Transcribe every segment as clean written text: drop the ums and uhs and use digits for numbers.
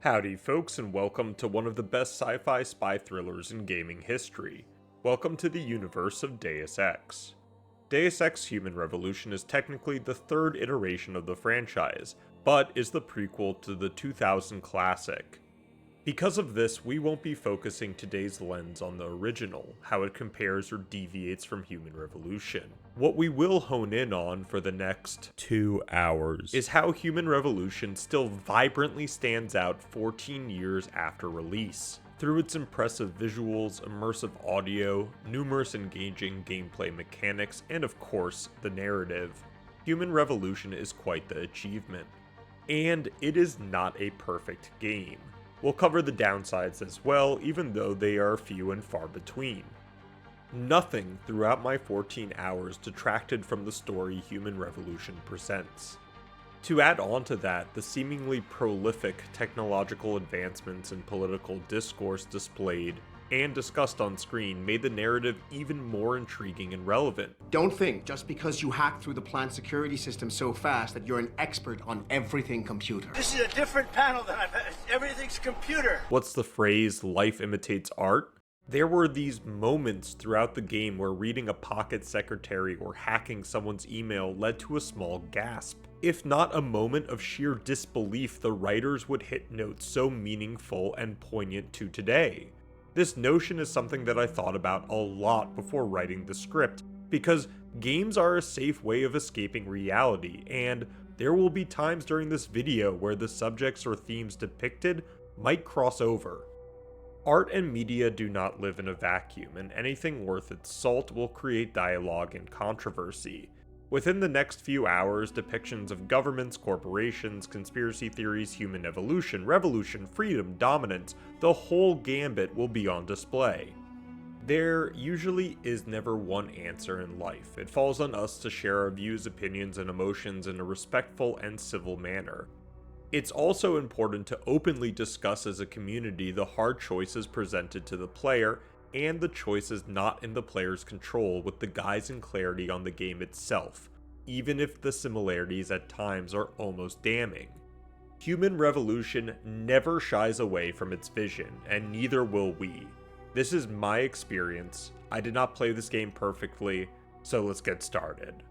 Howdy folks, and welcome to one of the best sci-fi spy thrillers in gaming history. Welcome to the universe of Deus Ex. Deus Ex Human Revolution is technically the third iteration of the franchise, but is the prequel to the 2000 classic. Because of this, we won't be focusing today's lens on the original, how it compares or deviates from Human Revolution. What we will hone in on for the next 2 hours is how Human Revolution still vibrantly stands out 14 years after release. Through its impressive visuals, immersive audio, numerous engaging gameplay mechanics, and of course, the narrative, Human Revolution is quite the achievement. And it is not a perfect game. We'll cover the downsides as well, even though they are few and far between. Nothing throughout my 14 hours detracted from the story Human Revolution presents. To add on to that, the seemingly prolific technological advancements and political discourse displayed and discussed on screen made the narrative even more intriguing and relevant. Don't think just because you hacked through the plant security system so fast that you're an expert on everything computer. This is a different panel than I've had. Everything's computer. What's the phrase, life imitates art? There were these moments throughout the game where reading a pocket secretary or hacking someone's email led to a small gasp. If not a moment of sheer disbelief, the writers would hit notes so meaningful and poignant to today. This notion is something that I thought about a lot before writing the script, because games are a safe way of escaping reality, and there will be times during this video where the subjects or themes depicted might cross over. Art and media do not live in a vacuum, and anything worth its salt will create dialogue and controversy. Within the next few hours, depictions of governments, corporations, conspiracy theories, human evolution, revolution, freedom, dominance, the whole gambit will be on display. There usually is never one answer in life. It falls on us to share our views, opinions, and emotions in a respectful and civil manner. It's also important to openly discuss as a community the hard choices presented to the player and the choices not in the player's control with the guise and clarity on the game itself, even if the similarities at times are almost damning. Human Revolution never shies away from its vision, and neither will we. This is my experience. I did not play this game perfectly, so let's get started.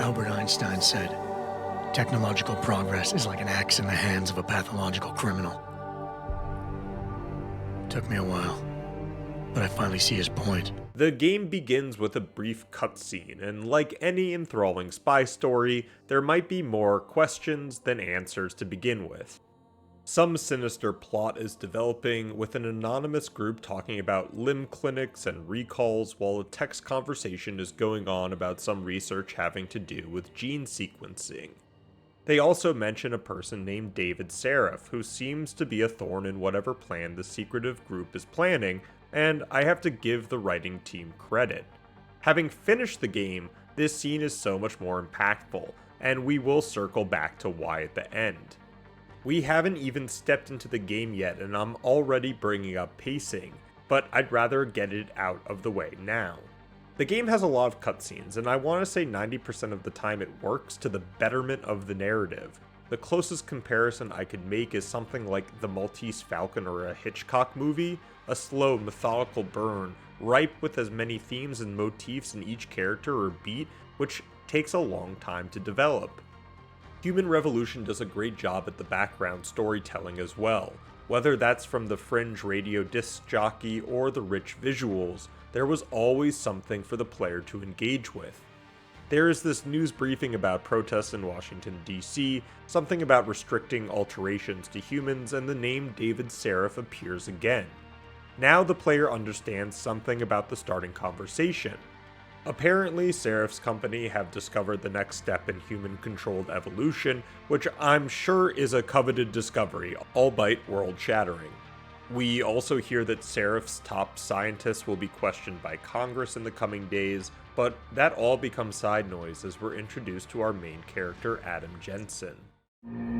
Albert Einstein said, "Technological progress is like an axe in the hands of a pathological criminal." Took me a while, but I finally see his point. The game begins with a brief cutscene, and like any enthralling spy story, there might be more questions than answers to begin with. Some sinister plot is developing, with an anonymous group talking about limb clinics and recalls, while a text conversation is going on about some research having to do with gene sequencing. They also mention a person named David Sarif, who seems to be a thorn in whatever plan the secretive group is planning, and I have to give the writing team credit. Having finished the game, this scene is so much more impactful, and we will circle back to why at the end. We haven't even stepped into the game yet, and I'm already bringing up pacing, but I'd rather get it out of the way now. The game has a lot of cutscenes, and I want to say 90% of the time it works to the betterment of the narrative. The closest comparison I could make is something like The Maltese Falcon or a Hitchcock movie, a slow, methodical burn, ripe with as many themes and motifs in each character or beat, which takes a long time to develop. Human Revolution does a great job at the background storytelling as well. Whether that's from the fringe radio disc jockey or the rich visuals, there was always something for the player to engage with. There is this news briefing about protests in Washington, D.C., something about restricting alterations to humans, and the name David Sarif appears again. Now the player understands something about the starting conversation. Apparently, Sarif's company have discovered the next step in human-controlled evolution, which I'm sure is a coveted discovery, albeit world-shattering. We also hear that Sarif's top scientists will be questioned by Congress in the coming days, but that all becomes side noise as we're introduced to our main character, Adam Jensen.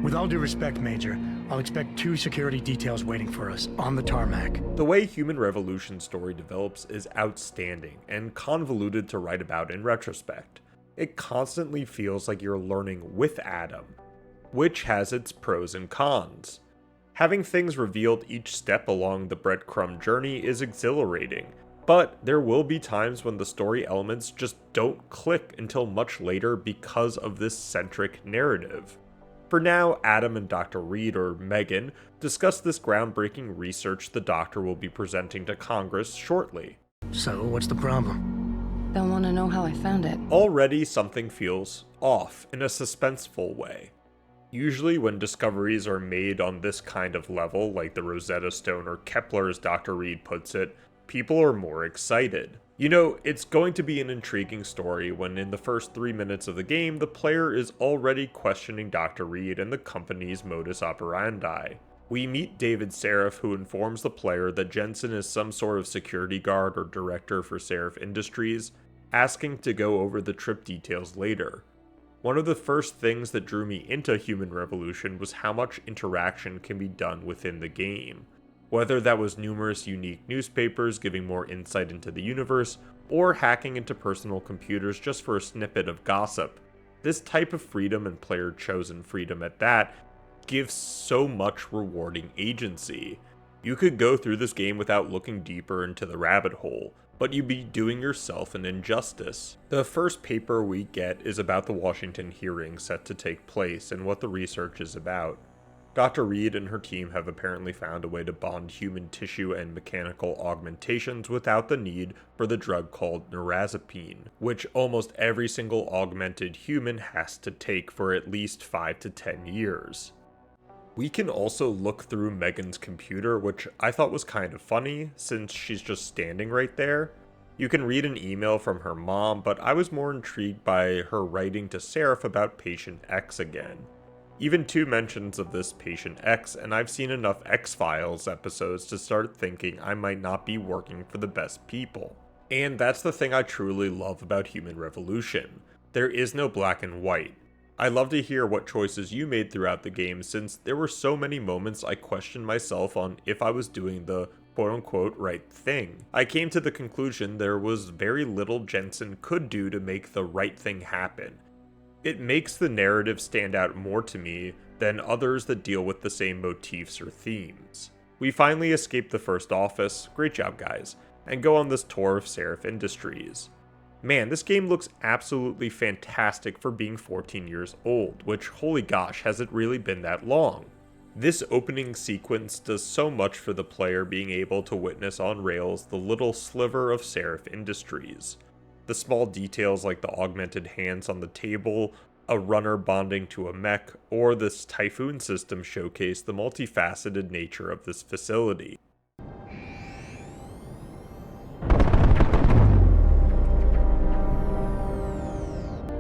With all due respect, Major, I'll expect 2 security details waiting for us on the tarmac. The way Human Revolution story develops is outstanding and convoluted to write about in retrospect. It constantly feels like you're learning with Adam. which has its pros and cons. Having things revealed each step along the breadcrumb journey is exhilarating, but there will be times when the story elements just don't click until much later because of this centric narrative. For now, Adam and Dr. Reed, or Megan, discuss this groundbreaking research the Doctor will be presenting to Congress shortly. So, what's the problem? They'll want to know how I found it. Already something feels off in a suspenseful way. Usually when discoveries are made on this kind of level, like the Rosetta Stone or Kepler as Dr. Reed puts it, people are more excited. You know, it's going to be an intriguing story when in the first 3 minutes of the game, the player is already questioning Dr. Reed and the company's modus operandi. We meet David Sarif, who informs the player that Jensen is some sort of security guard or director for Sarif Industries, asking to go over the trip details later. One of the first things that drew me into Human Revolution was how much interaction can be done within the game. Whether that was numerous unique newspapers giving more insight into the universe, or hacking into personal computers just for a snippet of gossip, this type of freedom, and player-chosen freedom at that, gives so much rewarding agency. You could go through this game without looking deeper into the rabbit hole, but you'd be doing yourself an injustice. The first paper we get is about the Washington hearing set to take place and what the research is about. Dr. Reed and her team have apparently found a way to bond human tissue and mechanical augmentations without the need for the drug called neurazepine, which almost every single augmented human has to take for at least 5 to 10 years. We can also look through Megan's computer, which I thought was kind of funny, since she's just standing right there. You can read an email from her mom, but I was more intrigued by her writing to Sarif about Patient X again. Even 2 mentions of this Patient X, and I've seen enough X-Files episodes to start thinking I might not be working for the best people. And that's the thing I truly love about Human Revolution. There is no black and white. I love to hear what choices you made throughout the game, since there were so many moments I questioned myself on if I was doing the quote-unquote right thing. I came to the conclusion there was very little Jensen could do to make the right thing happen. It makes the narrative stand out more to me than others that deal with the same motifs or themes. We finally escape the first office, great job guys, and go on this tour of Sarif Industries. Man, this game looks absolutely fantastic for being 14 years old, which holy gosh, has it really been that long? This opening sequence does so much for the player being able to witness on rails the little sliver of Sarif Industries. The small details like the augmented hands on the table, a runner bonding to a mech, or this typhoon system showcase the multifaceted nature of this facility.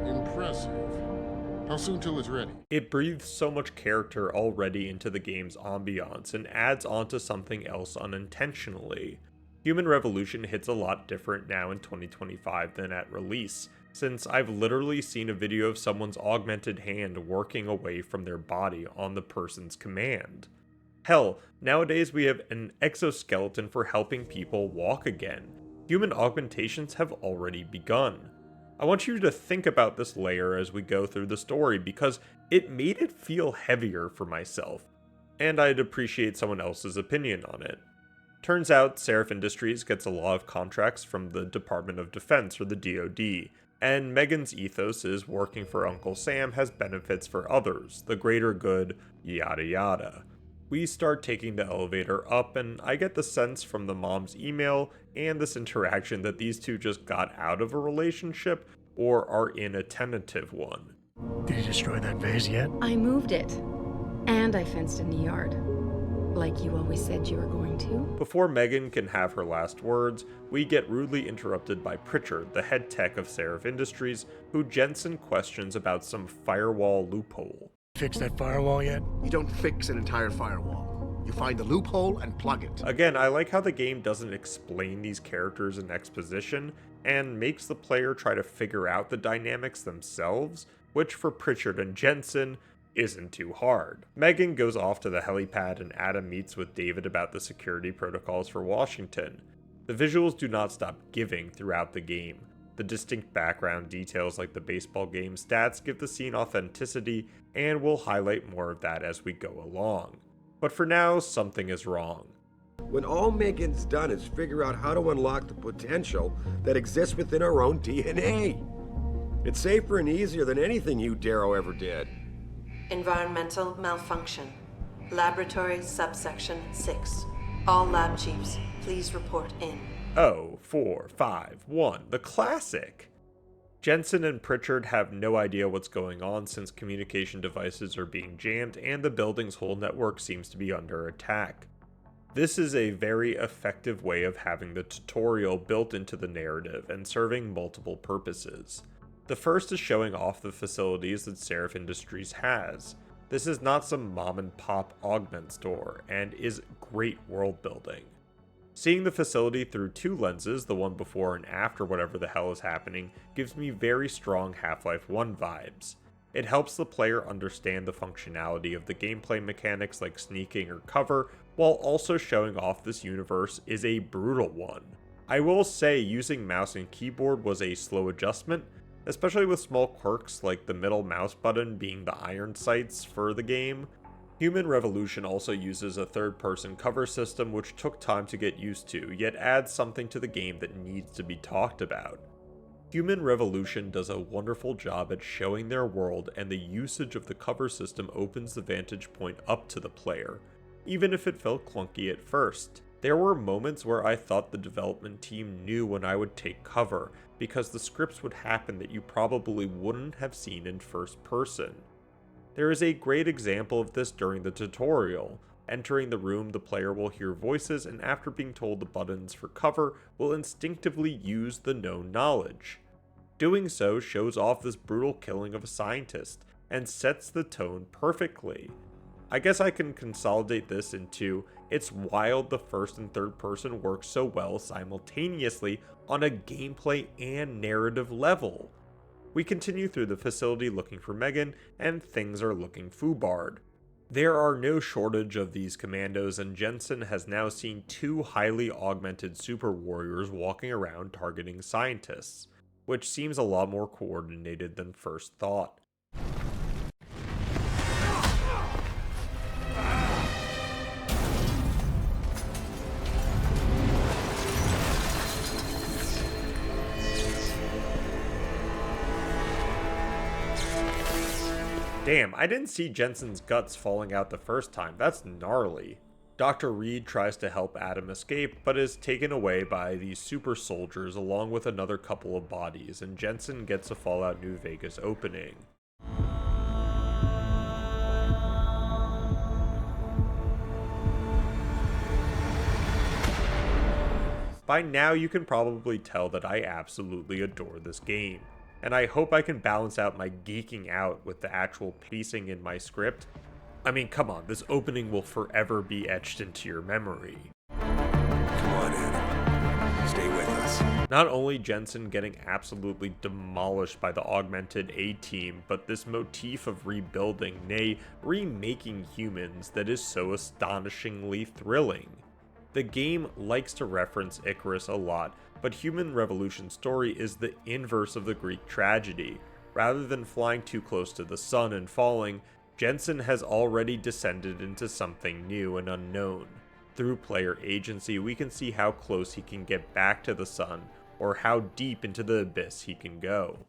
Impressive. How soon till it's ready? It breathes so much character already into the game's ambiance and adds onto something else unintentionally. Human Revolution hits a lot different now in 2025 than at release, since I've literally seen a video of someone's augmented hand working away from their body on the person's command. Hell, nowadays we have an exoskeleton for helping people walk again. Human augmentations have already begun. I want you to think about this layer as we go through the story because it made it feel heavier for myself, and I'd appreciate someone else's opinion on it. Turns out Sarif Industries gets a lot of contracts from the Department of Defense or the DoD, and Megan's ethos is working for Uncle Sam has benefits for others, the greater good, yada yada. We start taking the elevator up, and I get the sense from the mom's email and this interaction that these two just got out of a relationship or are in a tentative one. Did you destroy that vase yet? I moved it. And I fenced in the yard. Like you always said you were going to. Before Megan can have her last words, we get rudely interrupted by Pritchard, the head tech of Sarif Industries, who Jensen questions about some firewall loophole. Fix that firewall yet? You don't fix an entire firewall. You find the loophole and plug it. Again, I like how the game doesn't explain these characters in exposition, and makes the player try to figure out the dynamics themselves, which for Pritchard and Jensen isn't too hard. Megan goes off to the helipad and Adam meets with David about the security protocols for Washington. The visuals do not stop giving throughout the game. The distinct background details like the baseball game stats give the scene authenticity, and we'll highlight more of that as we go along. But for now, something is wrong. When all Megan's done is figure out how to unlock the potential that exists within our own DNA. It's safer and easier than anything you, Darrow, ever did. Environmental malfunction. Laboratory subsection 6. All lab chiefs, please report in. 0451, the classic. Jensen and Pritchard have no idea what's going on since communication devices are being jammed and the building's whole network seems to be under attack. This is a very effective way of having the tutorial built into the narrative and serving multiple purposes. The first is showing off the facilities that Sarif Industries has. This is not some mom and pop augment store and is great world building. Seeing the facility through two lenses, the one before and after whatever the hell is happening, gives me very strong Half-Life 1 vibes. It helps the player understand the functionality of the gameplay mechanics like sneaking or cover, while also showing off this universe is a brutal one. I will say using mouse and keyboard was a slow adjustment, especially with small quirks like the middle mouse button being the iron sights for the game. Human Revolution also uses a third-person cover system which took time to get used to, yet adds something to the game that needs to be talked about. Human Revolution does a wonderful job at showing their world, and the usage of the cover system opens the vantage point up to the player, even if it felt clunky at first. There were moments where I thought the development team knew when I would take cover, because the scripts would happen that you probably wouldn't have seen in first person. There is a great example of this during the tutorial. Entering the room, the player will hear voices, and after being told the buttons for cover, will instinctively use the known knowledge. Doing so shows off this brutal killing of a scientist, and sets the tone perfectly. I guess I can consolidate this into, it's wild the first and third person work so well simultaneously on a gameplay and narrative level. We continue through the facility looking for Megan, and things are looking foobarred. There are no shortage of these commandos, and Jensen has now seen two highly augmented super warriors walking around targeting scientists, which seems a lot more coordinated than first thought. Damn, I didn't see Jensen's guts falling out the first time. That's gnarly. Dr. Reed tries to help Adam escape, but is taken away by these super soldiers along with another couple of bodies, and Jensen gets a Fallout New Vegas opening. By now you can probably tell that I absolutely adore this game, and I hope I can balance out my geeking out with the actual pacing in my script. I mean, come on, this opening will forever be etched into your memory. Come on, Adam. Stay with us. Not only Jensen getting absolutely demolished by the augmented A-team, but this motif of rebuilding, nay, remaking humans that is so astonishingly thrilling. The game likes to reference Icarus a lot, but Human Revolution's story is the inverse of the Greek tragedy. Rather than flying too close to the sun and falling, Jensen has already descended into something new and unknown. Through player agency, we can see how close he can get back to the sun, or how deep into the abyss he can go.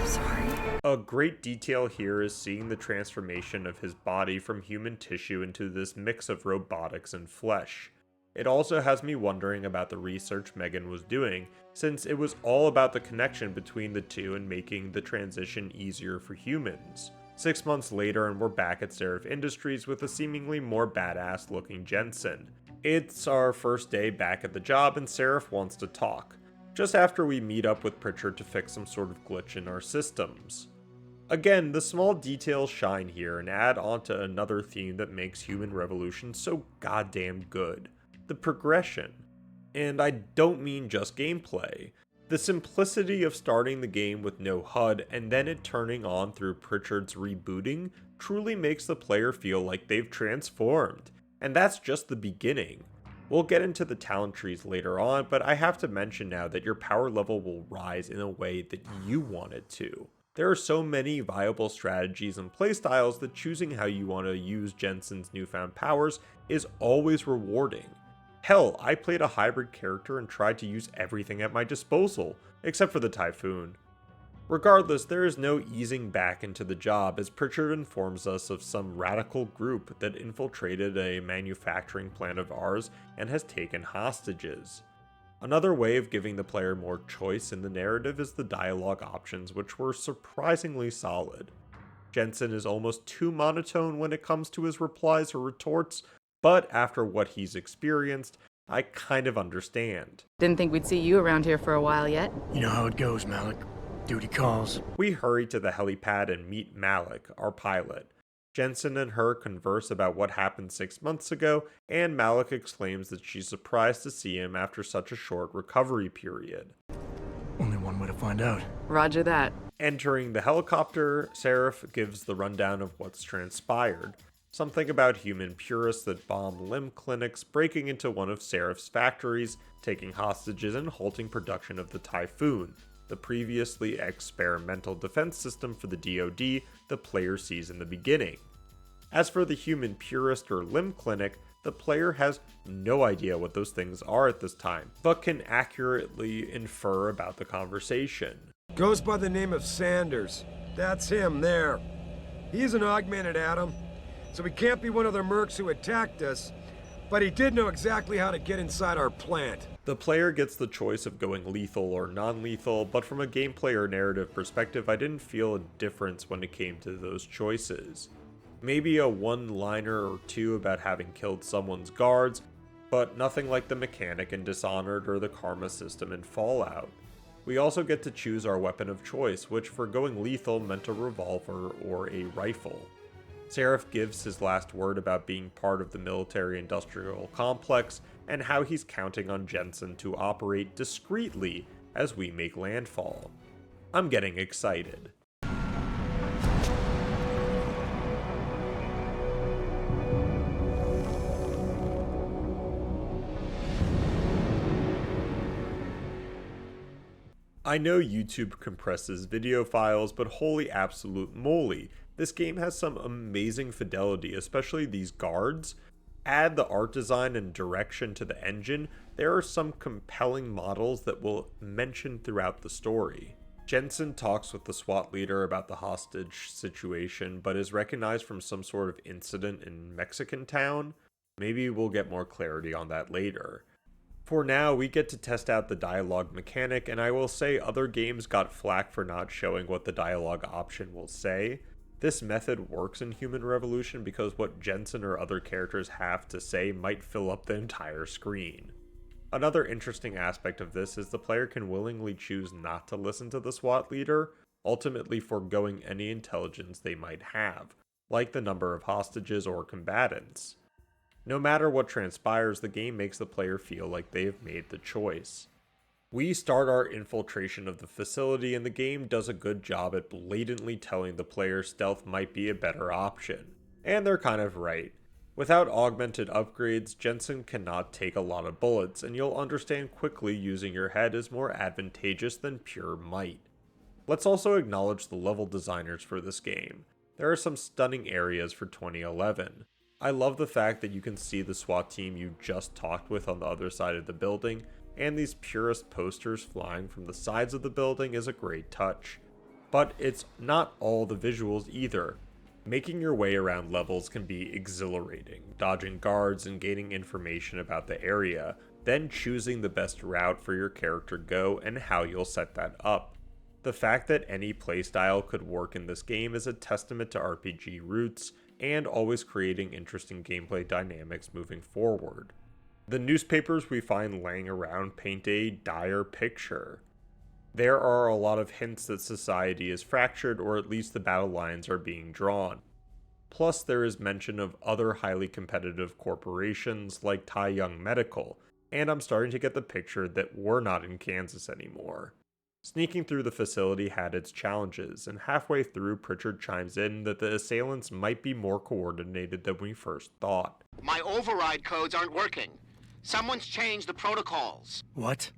Sorry. A great detail here is seeing the transformation of his body from human tissue into this mix of robotics and flesh. It also has me wondering about the research Megan was doing, since it was all about the connection between the two and making the transition easier for humans. 6 months later and we're back at Sarif Industries with a seemingly more badass looking Jensen. It's our first day back at the job and Sarif wants to talk, just after we meet up with Pritchard to fix some sort of glitch in our systems. Again, the small details shine here and add on to another theme that makes Human Revolution so goddamn good. The progression. And I don't mean just gameplay. The simplicity of starting the game with no HUD and then it turning on through Pritchard's rebooting truly makes the player feel like they've transformed. And that's just the beginning. We'll get into the talent trees later on, but I have to mention now that your power level will rise in a way that you want it to. There are so many viable strategies and playstyles that choosing how you want to use Jensen's newfound powers is always rewarding. Hell, I played a hybrid character and tried to use everything at my disposal, except for the Typhoon. Regardless, there is no easing back into the job as Pritchard informs us of some radical group that infiltrated a manufacturing plant of ours and has taken hostages. Another way of giving the player more choice in the narrative is the dialogue options, which were surprisingly solid. Jensen is almost too monotone when it comes to his replies or retorts, but after what he's experienced, I kind of understand. Didn't think we'd see you around here for a while yet. You know how it goes, Malik. Duty calls. We hurry to the helipad and meet Malik, our pilot. Jensen and her converse about what happened 6 months ago, and Malik exclaims that she's surprised to see him after such a short recovery period. Only one way to find out. Roger that. Entering the helicopter, Sarif gives the rundown of what's transpired. Something about human purists that bomb limb clinics, breaking into one of Sarif's factories, taking hostages and halting production of the Typhoon, the previously experimental defense system for the DoD the player sees in the beginning. As for the human purist or limb clinic, the player has no idea what those things are at this time, but can accurately infer about the conversation. Goes by the name of Sanders. That's him there. He's an augmented atom, so he can't be one of the mercs who attacked us, but he did know exactly how to get inside our plant. The player gets the choice of going lethal or non-lethal, but from a gameplay or narrative perspective, I didn't feel a difference when it came to those choices. Maybe a one-liner or two about having killed someone's guards, but nothing like the mechanic in Dishonored or the karma system in Fallout. We also get to choose our weapon of choice, which for going lethal meant a revolver or a rifle. Sarif gives his last word about being part of the military-industrial complex and how he's counting on Jensen to operate discreetly as we make landfall. I'm getting excited. I know YouTube compresses video files, but holy absolute moly, this game has some amazing fidelity, especially these guards. Add the art design and direction to the engine, there are some compelling models that we'll mention throughout the story. Jensen talks with the SWAT leader about the hostage situation, but is recognized from some sort of incident in Mexican town. Maybe we'll get more clarity on that later. For now, we get to test out the dialogue mechanic, and I will say other games got flack for not showing what the dialogue option will say. This method works in Human Revolution because what Jensen or other characters have to say might fill up the entire screen. Another interesting aspect of this is the player can willingly choose not to listen to the SWAT leader, ultimately foregoing any intelligence they might have, like the number of hostages or combatants. No matter what transpires, the game makes the player feel like they have made the choice. We start our infiltration of the facility, and the game does a good job at blatantly telling the player stealth might be a better option. And they're kind of right. Without augmented upgrades, Jensen cannot take a lot of bullets, and you'll understand quickly using your head is more advantageous than pure might. Let's also acknowledge the level designers for this game. There are some stunning areas for 2011. I love the fact that you can see the SWAT team you just talked with on the other side of the building, and these purist posters flying from the sides of the building is a great touch. But it's not all the visuals either. Making your way around levels can be exhilarating, dodging guards and gaining information about the area, then choosing the best route for your character go and how you'll set that up. The fact that any playstyle could work in this game is a testament to RPG roots, and always creating interesting gameplay dynamics moving forward. The newspapers we find laying around paint a dire picture. There are a lot of hints that society is fractured, or at least the battle lines are being drawn. Plus, there is mention of other highly competitive corporations like TYM Medical, and I'm starting to get the picture that we're not in Kansas anymore. Sneaking through the facility had its challenges, and halfway through Pritchard chimes in that the assailants might be more coordinated than we first thought. My override codes aren't working. Someone's changed the protocols. What?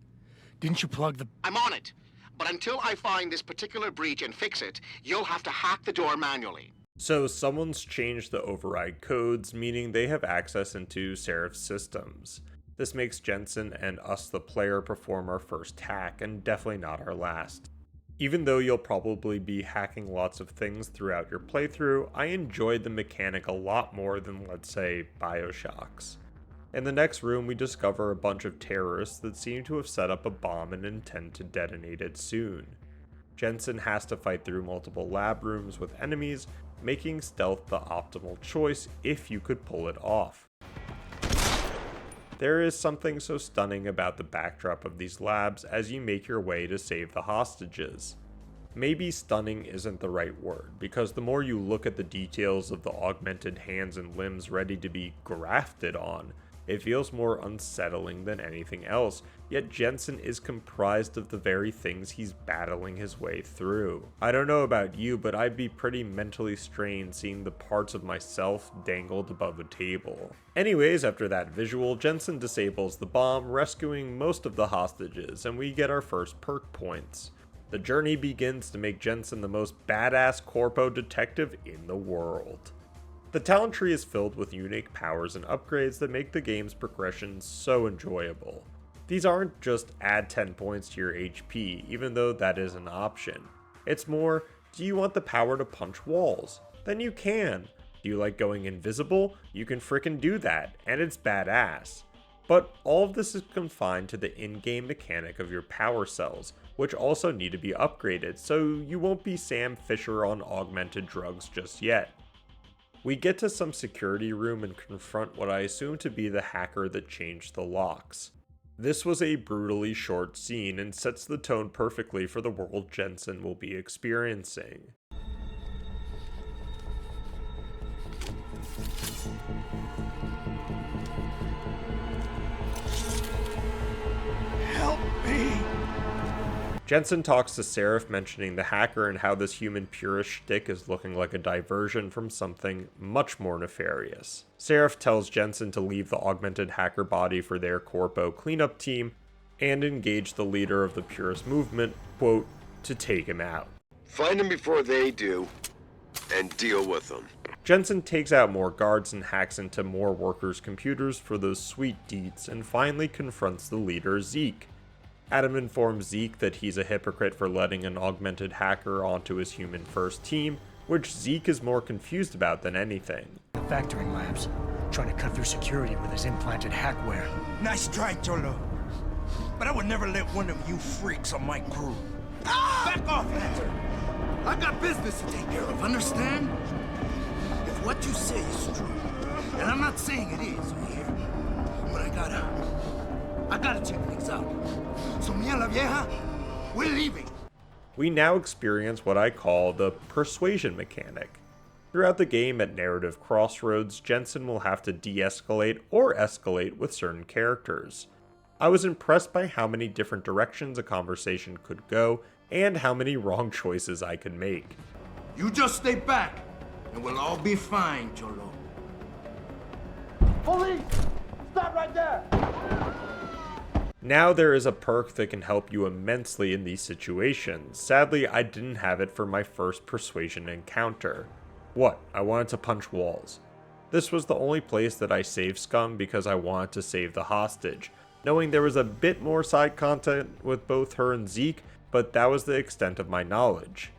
Didn't you plug the... I'm on it. But until I find this particular breach and fix it, you'll have to hack the door manually. So someone's changed the override codes, meaning they have access into Sarif's systems. This makes Jensen and us the player perform our first hack, and definitely not our last. Even though you'll probably be hacking lots of things throughout your playthrough, I enjoyed the mechanic a lot more than, let's say, Bioshocks. In the next room, we discover a bunch of terrorists that seem to have set up a bomb and intend to detonate it soon. Jensen has to fight through multiple lab rooms with enemies, making stealth the optimal choice if you could pull it off. There is something so stunning about the backdrop of these labs as you make your way to save the hostages. Maybe stunning isn't the right word, because the more you look at the details of the augmented hands and limbs ready to be grafted on, it feels more unsettling than anything else, yet Jensen is comprised of the very things he's battling his way through. I don't know about you, but I'd be pretty mentally strained seeing the parts of myself dangled above a table. Anyways, after that visual, Jensen disables the bomb, rescuing most of the hostages, and we get our first perk points. The journey begins to make Jensen the most badass corpo detective in the world. The talent tree is filled with unique powers and upgrades that make the game's progression so enjoyable. These aren't just add 10 points to your HP, even though that is an option. It's more, do you want the power to punch walls? Then you can. Do you like going invisible? You can frickin' do that, and it's badass. But all of this is confined to the in-game mechanic of your power cells, which also need to be upgraded, so you won't be Sam Fisher on augmented drugs just yet. We get to some security room and confront what I assume to be the hacker that changed the locks. This was a brutally short scene and sets the tone perfectly for the world Jensen will be experiencing. Help me! Jensen talks to Sarif, mentioning the hacker and how this human purist shtick is looking like a diversion from something much more nefarious. Sarif tells Jensen to leave the augmented hacker body for their corpo cleanup team and engage the leader of the purist movement, quote, to take him out. Find them before they do, and deal with them. Jensen takes out more guards and hacks into more workers' computers for those sweet deeds, and finally confronts the leader, Zeke. Adam informs Zeke that he's a hypocrite for letting an augmented hacker onto his human-first team, which Zeke is more confused about than anything. The factoring labs, trying to cut through security with his implanted hackware. Nice try, Cholo. But I would never let one of you freaks on my crew. Back off, Lantern! I got business to take care of, understand? If what you say is true, and I'm not saying it is here, but I gotta check things out. So me and la vieja, we're leaving. We now experience what I call the persuasion mechanic. Throughout the game at narrative crossroads, Jensen will have to de-escalate or escalate with certain characters. I was impressed by how many different directions a conversation could go, and how many wrong choices I could make. You just stay back, and we'll all be fine, Cholo. Police! Stop right there! Now there is a perk that can help you immensely in these situations. Sadly, I didn't have it for my first persuasion encounter. What? I wanted to punch walls. This was the only place that I saved Scum because I wanted to save the hostage, knowing there was a bit more side content with both her and Zeke, but that was the extent of my knowledge.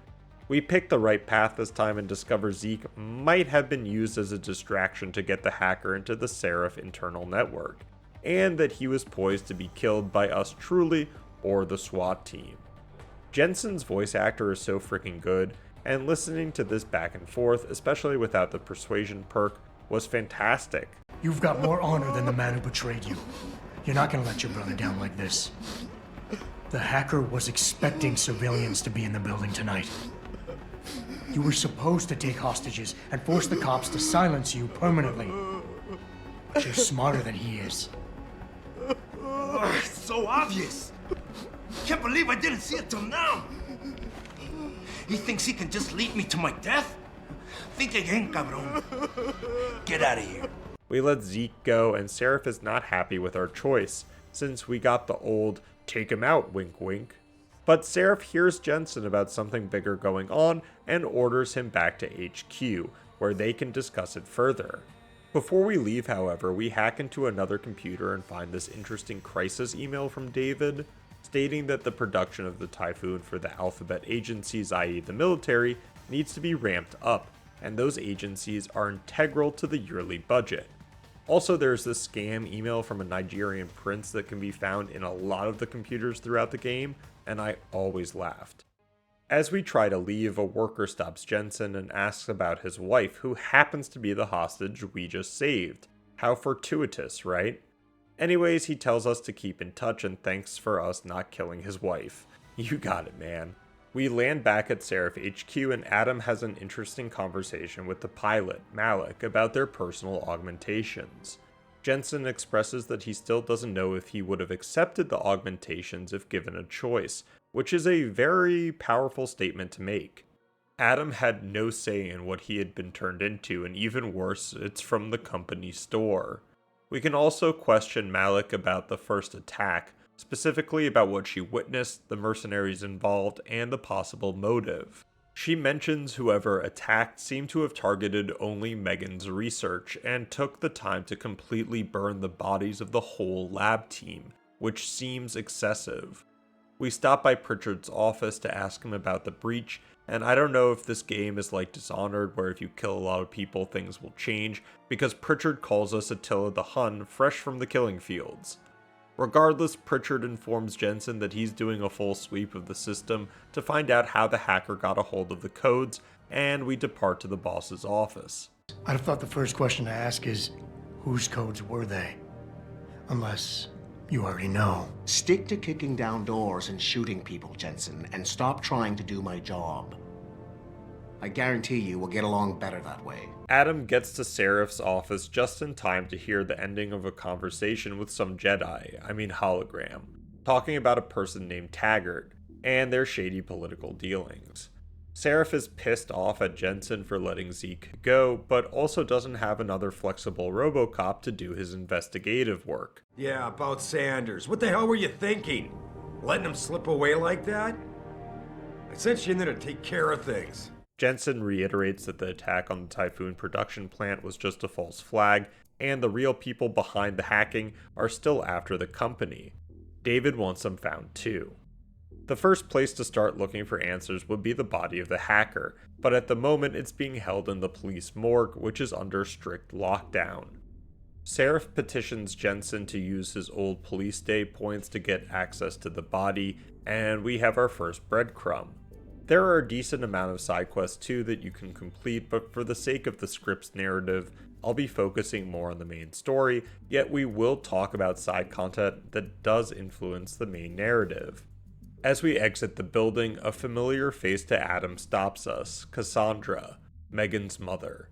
We picked the right path this time and discover Zeke might have been used as a distraction to get the hacker into the Sarif internal network, and that he was poised to be killed by us truly or the SWAT team. Jensen's voice actor is so freaking good, and listening to this back and forth, especially without the persuasion perk, was fantastic. You've got more honor than the man who betrayed you. You're not gonna let your brother down like this. The hacker was expecting civilians to be in the building tonight. You were supposed to take hostages and force the cops to silence you permanently. But you're smarter than he is. It's so obvious. Can't believe I didn't see it till now. He thinks he can just lead me to my death? Think again, cabrón. Get out of here. We let Zeke go, and Sarif is not happy with our choice, since we got the old take him out wink wink. But Sarif hears Jensen about something bigger going on and orders him back to HQ, where they can discuss it further. Before we leave, however, we hack into another computer and find this interesting crisis email from David, stating that the production of the Typhoon for the Alphabet agencies, i.e. the military, needs to be ramped up, and those agencies are integral to the yearly budget. Also, there's this scam email from a Nigerian prince that can be found in a lot of the computers throughout the game, and I always laughed. As we try to leave, a worker stops Jensen and asks about his wife, who happens to be the hostage we just saved. How fortuitous, right? Anyways, he tells us to keep in touch and thanks for us not killing his wife. You got it, man. We land back at Sarif HQ, and Adam has an interesting conversation with the pilot, Malik, about their personal augmentations. Jensen expresses that he still doesn't know if he would have accepted the augmentations if given a choice, which is a very powerful statement to make. Adam had no say in what he had been turned into, and even worse, it's from the company store. We can also question Malik about the first attack, specifically about what she witnessed, the mercenaries involved, and the possible motive. She mentions whoever attacked seemed to have targeted only Megan's research and took the time to completely burn the bodies of the whole lab team, which seems excessive. We stop by Pritchard's office to ask him about the breach, and I don't know if this game is like Dishonored, where if you kill a lot of people things will change, because Pritchard calls us Attila the Hun fresh from the killing fields. Regardless, Pritchard informs Jensen that he's doing a full sweep of the system to find out how the hacker got a hold of the codes, and we depart to the boss's office. I'd have thought the first question to ask is, whose codes were they? Unless you already know. Stick to kicking down doors and shooting people, Jensen, and stop trying to do my job. I guarantee you we'll get along better that way. Adam gets to Sarif's office just in time to hear the ending of a conversation with some hologram, talking about a person named Taggart, and their shady political dealings. Sarif is pissed off at Jensen for letting Zeke go, but also doesn't have another flexible RoboCop to do his investigative work. Yeah, about Sanders. What the hell were you thinking? Letting him slip away like that? I sent you in there to take care of things. Jensen reiterates that the attack on the Typhoon production plant was just a false flag, and the real people behind the hacking are still after the company. David wants them found too. The first place to start looking for answers would be the body of the hacker, but at the moment it's being held in the police morgue, which is under strict lockdown. Sarif petitions Jensen to use his old police day points to get access to the body, and we have our first breadcrumb. There are a decent amount of side quests too that you can complete, but for the sake of the script's narrative, I'll be focusing more on the main story, yet we will talk about side content that does influence the main narrative. As we exit the building, a familiar face to Adam stops us, Cassandra, Megan's mother.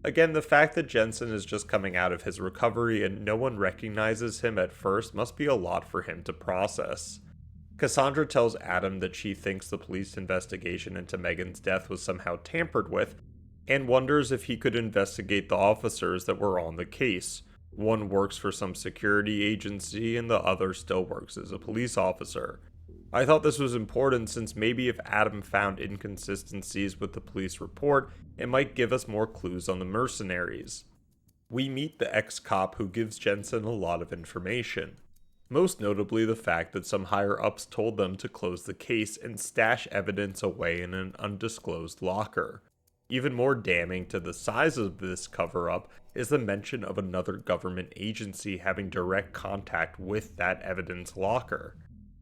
Again, the fact that Jensen is just coming out of his recovery and no one recognizes him at first must be a lot for him to process. Cassandra tells Adam that she thinks the police investigation into Megan's death was somehow tampered with, and wonders if he could investigate the officers that were on the case. One works for some security agency and the other still works as a police officer. I thought this was important since maybe if Adam found inconsistencies with the police report, it might give us more clues on the mercenaries. We meet the ex-cop who gives Jensen a lot of information. Most notably the fact that some higher-ups told them to close the case and stash evidence away in an undisclosed locker. Even more damning to the size of this cover-up is the mention of another government agency having direct contact with that evidence locker.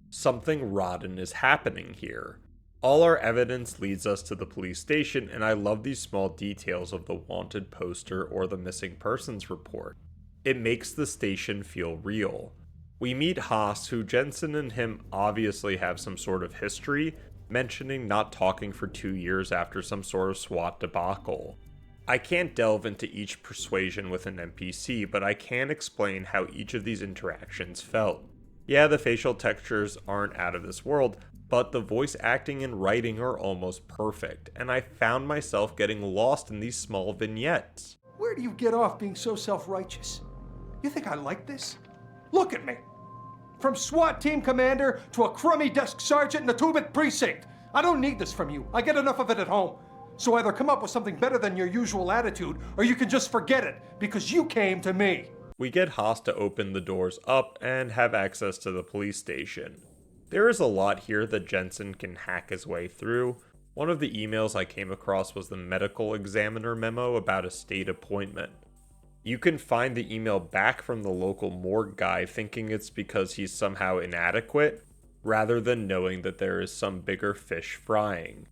Something rotten is happening here. All our evidence leads us to the police station, and I love these small details of the wanted poster or the missing persons report. It makes the station feel real. We meet Haas, who Jensen and him obviously have some sort of history, mentioning not talking for 2 years after some sort of SWAT debacle. I can't delve into each persuasion with an NPC, but I can explain how each of these interactions felt. Yeah, the facial textures aren't out of this world, but the voice acting and writing are almost perfect, and I found myself getting lost in these small vignettes. Where do you get off being so self-righteous? You think I like this? Look at me. From SWAT team commander to a crummy desk sergeant in the 2-bit precinct. I don't need this from you. I get enough of it at home. So either come up with something better than your usual attitude, or you can just forget it, because you came to me. We get Haas to open the doors up and have access to the police station. There is a lot here that Jensen can hack his way through. One of the emails I came across was the medical examiner memo about a state appointment. You can find the email back from the local morgue guy thinking it's because he's somehow inadequate, rather than knowing that there is some bigger fish frying.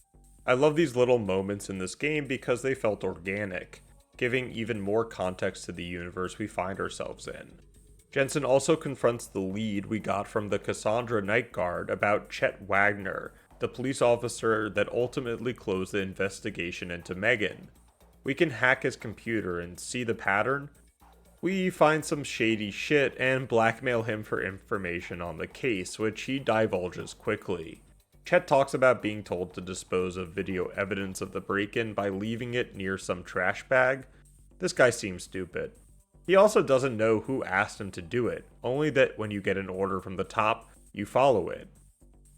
I love these little moments in this game because they felt organic, giving even more context to the universe we find ourselves in. Jensen also confronts the lead we got from the Cassandra Night Guard about Chet Wagner, the police officer that ultimately closed the investigation into Megan. We can hack his computer and see the pattern. We find some shady shit and blackmail him for information on the case, which he divulges quickly. Chet talks about being told to dispose of video evidence of the break-in by leaving it near some trash bag. This guy seems stupid. He also doesn't know who asked him to do it, only that when you get an order from the top, you follow it.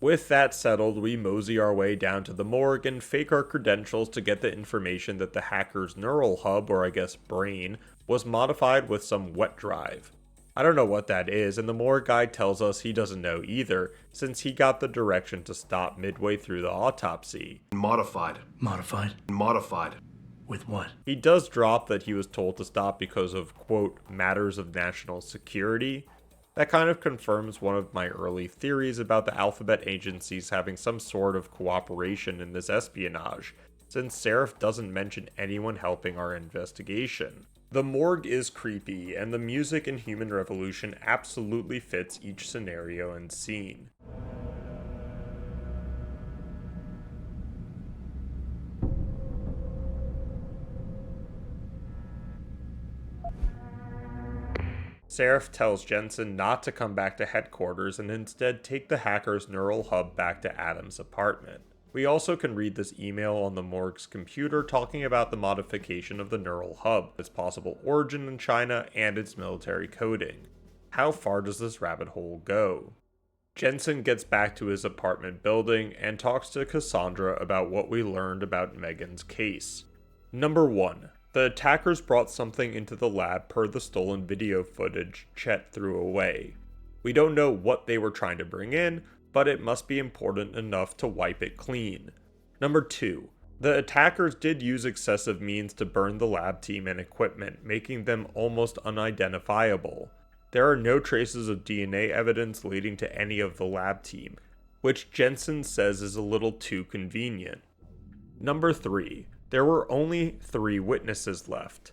With that settled, we mosey our way down to the morgue and fake our credentials to get the information that the hacker's neural hub, or I guess brain, was modified with some wet drive. I don't know what that is, and the morgue guy tells us he doesn't know either, since he got the direction to stop midway through the autopsy. Modified. With what? He does drop that he was told to stop because of, quote, matters of national security. That kind of confirms one of my early theories about the Alphabet agencies having some sort of cooperation in this espionage, since Sarif doesn't mention anyone helping our investigation. The morgue is creepy, and the music in Human Revolution absolutely fits each scenario and scene. Sarif tells Jensen not to come back to headquarters and instead take the hacker's neural hub back to Adam's apartment. We also can read this email on the morgue's computer talking about the modification of the neural hub, its possible origin in China, and its military coding. How far does this rabbit hole go? Jensen gets back to his apartment building and talks to Cassandra about what we learned about Megan's case. Number 1. The attackers brought something into the lab per the stolen video footage Chet threw away. We don't know what they were trying to bring in, but it must be important enough to wipe it clean. Number 2. The attackers did use excessive means to burn the lab team and equipment, making them almost unidentifiable. There are no traces of DNA evidence leading to any of the lab team, which Jensen says is a little too convenient. Number 3. There were only 3 witnesses left.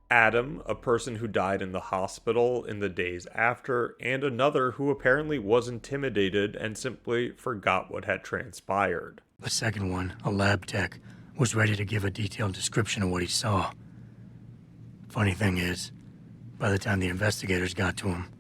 Adam, a person who died in the hospital in the days after, and another who apparently was intimidated and simply forgot what had transpired. The second one, a lab tech, was ready to give a detailed description of what he saw. Funny thing is, by the time the investigators got to him,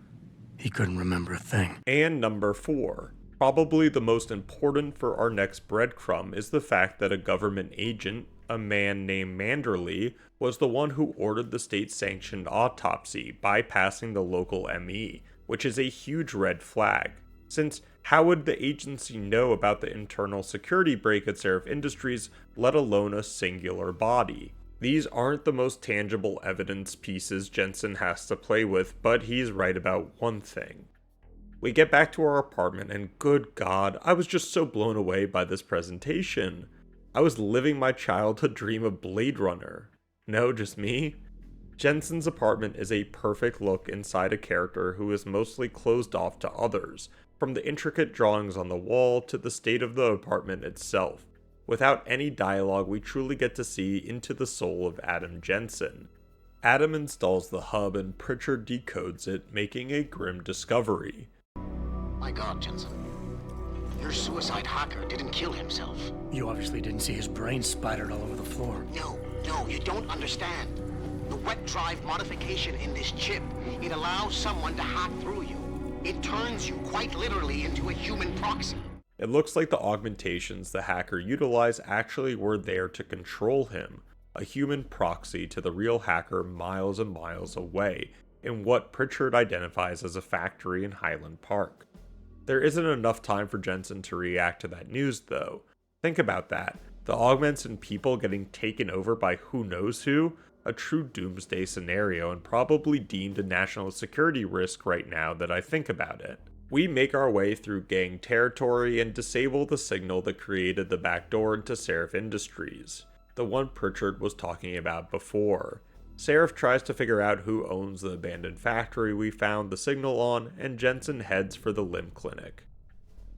he couldn't remember a thing. And number 4. Probably the most important for our next breadcrumb is the fact that a government agent, a man named Manderley, was the one who ordered the state-sanctioned autopsy, bypassing the local ME, which is a huge red flag, since how would the agency know about the internal security break at Sarif Industries, let alone a singular body? These aren't the most tangible evidence pieces Jensen has to play with, but he's right about one thing. We get back to our apartment, and good God, I was just so blown away by this presentation. I was living my childhood dream of Blade Runner. No, just me? Jensen's apartment is a perfect look inside a character who is mostly closed off to others, from the intricate drawings on the wall to the state of the apartment itself. Without any dialogue, we truly get to see into the soul of Adam Jensen. Adam installs the hub and Pritchard decodes it, making a grim discovery. My God, Jensen. Your suicide hacker didn't kill himself. You obviously didn't see his brain splattered all over the floor. No, you don't understand. The wet drive modification in this chip, it allows someone to hack through you. It turns you quite literally into a human proxy. It looks like the augmentations the hacker utilized actually were there to control him. a human proxy to the real hacker miles and miles away in what Pritchard identifies as a factory in Highland Park. There isn't enough time for Jensen to react to that news though. Think about that. The augments and people getting taken over by who knows who? A true doomsday scenario and probably deemed a national security risk right now that I think about it. We make our way through gang territory and disable the signal that created the backdoor into Sarif Industries, the one Pritchard was talking about before. Sarif tries to figure out who owns the abandoned factory we found the signal on, and Jensen heads for the limb clinic.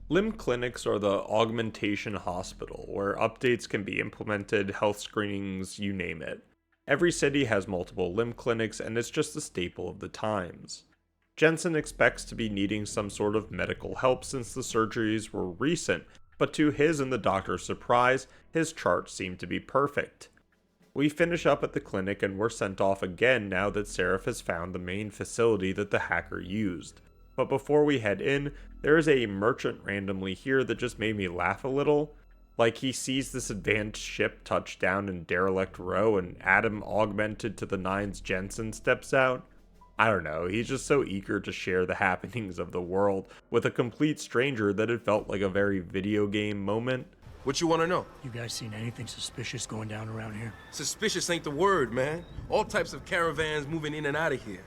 Limb clinics are the augmentation hospital, where updates can be implemented, health screenings, you name it. Every city has multiple limb clinics, and it's just a staple of the times. Jensen expects to be needing some sort of medical help since the surgeries were recent, but to his and the doctor's surprise, his charts seem to be perfect. We finish up at the clinic and we're sent off again now that Sarif has found the main facility that the hacker used. But before we head in, there is a merchant randomly here that just made me laugh a little. Like he sees this advanced ship touch down in Derelict Row and Adam augmented to the nines Jensen steps out. I don't know, he's just so eager to share the happenings of the world with a complete stranger that it felt like a very video game moment. What you want to know? You guys seen anything suspicious going down around here? Suspicious ain't the word, man. All types of caravans moving in and out of here.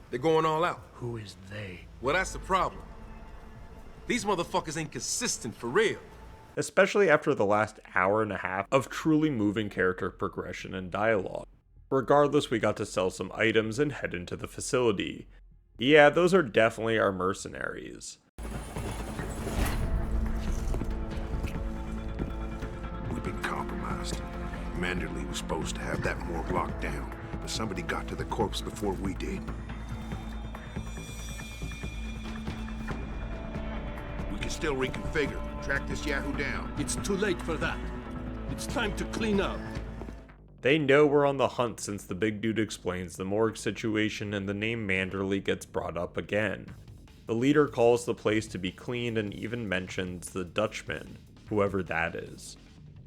They're going all out. Who is they? Well, that's the problem. These motherfuckers ain't consistent for real. Especially after the last hour and a half of truly moving character progression and dialogue. Regardless, we got to sell some items and head into the facility. Yeah, those are definitely our mercenaries. We've been compromised. Manderley was supposed to have that morgue locked down, but somebody got to the corpse before we did. We can still reconfigure. Track this Yahoo down. It's too late for that. It's time to clean up. They know we're on the hunt since the big dude explains the morgue situation and the name Manderley gets brought up again. The leader calls the place to be cleaned and even mentions the Dutchman, whoever that is.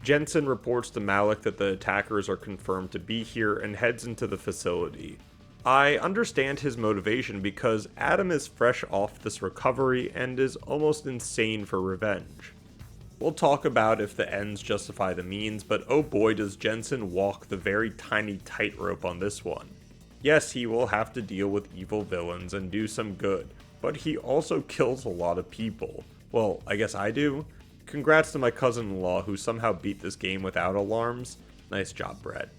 Jensen reports to Malik that the attackers are confirmed to be here and heads into the facility. I understand his motivation because Adam is fresh off this recovery and is almost insane for revenge. We'll talk about if the ends justify the means, but oh boy does Jensen walk the very tiny tightrope on this one. Yes, he will have to deal with evil villains and do some good, but he also kills a lot of people. Well, I guess I do. Congrats to my cousin-in-law who somehow beat this game without alarms. Nice job, Brett.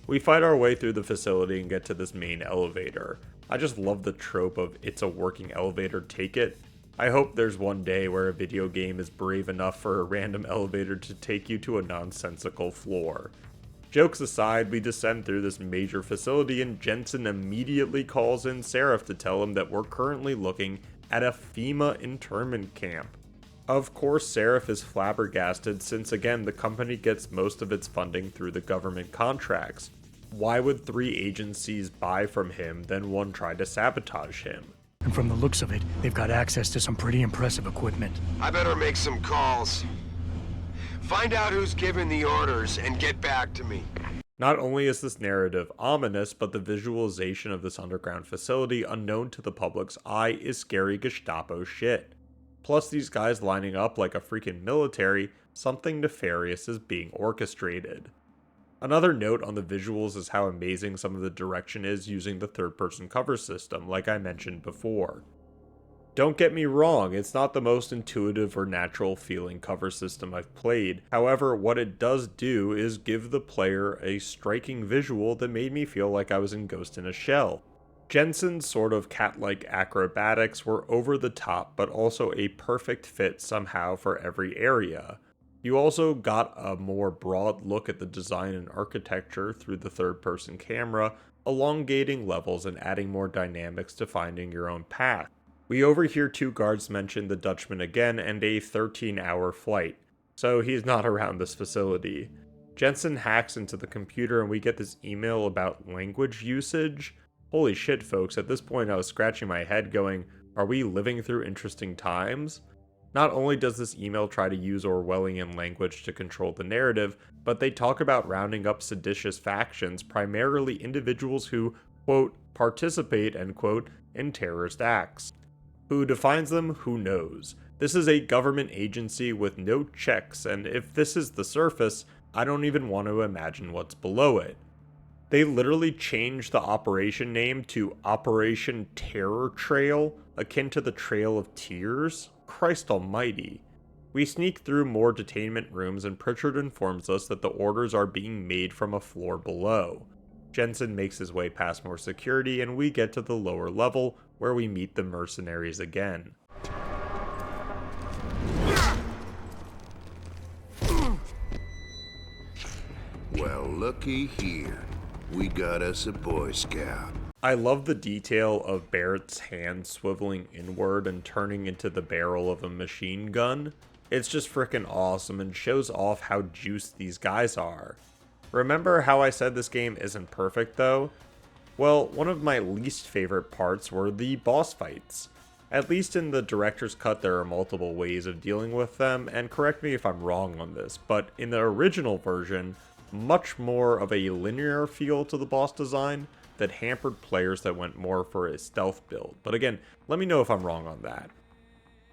We fight our way through the facility and get to this main elevator. I just love the trope of it's a working elevator, take it. I hope there's one day where a video game is brave enough for a random elevator to take you to a nonsensical floor. Jokes aside, we descend through this major facility and Jensen immediately calls in Sarif to tell him that we're currently looking at a FEMA internment camp. Of course, Sarif is flabbergasted since again the company gets most of its funding through the government contracts. Why would 3 agencies buy from him, then one try to sabotage him? And from the looks of it, they've got access to some pretty impressive equipment. I better make some calls. Find out who's giving the orders and get back to me. Not only is this narrative ominous, but the visualization of this underground facility unknown to the public's eye is scary Gestapo shit. Plus these guys lining up like a freaking military, something nefarious is being orchestrated. Another note on the visuals is how amazing some of the direction is using the third-person cover system, like I mentioned before. Don't get me wrong, it's not the most intuitive or natural feeling cover system I've played. However, what it does do is give the player a striking visual that made me feel like I was in Ghost in a Shell. Jensen's sort of cat-like acrobatics were over the top, but also a perfect fit somehow for every area. You also got a more broad look at the design and architecture through the third-person camera, elongating levels and adding more dynamics to finding your own path. We overhear 2 guards mention the Dutchman again and a 13-hour flight, so he's not around this facility. Jensen hacks into the computer and we get this email about language usage. Holy shit, folks, at this point I was scratching my head going, are we living through interesting times? Not only does this email try to use Orwellian language to control the narrative, but they talk about rounding up seditious factions, primarily individuals who, quote, participate, end quote, in terrorist acts. Who defines them? Who knows? This is a government agency with no checks, and if this is the surface, I don't even want to imagine what's below it. They literally changed the operation name to Operation Terror Trail, akin to the Trail of Tears? Christ almighty. We sneak through more detainment rooms and Pritchard informs us that the orders are being made from a floor below. Jensen makes his way past more security and we get to the lower level where we meet the mercenaries again. Well, looky here. We got us a Boy Scout. I love the detail of Barrett's hand swiveling inward and turning into the barrel of a machine gun. It's just frickin' awesome and shows off how juiced these guys are. Remember how I said this game isn't perfect though? Well, one of my least favorite parts were the boss fights. At least in the director's cut there are multiple ways of dealing with them, and correct me if I'm wrong on this, but in the original version, much more of a linear feel to the boss design that hampered players that went more for a stealth build. But again, let me know if I'm wrong on that.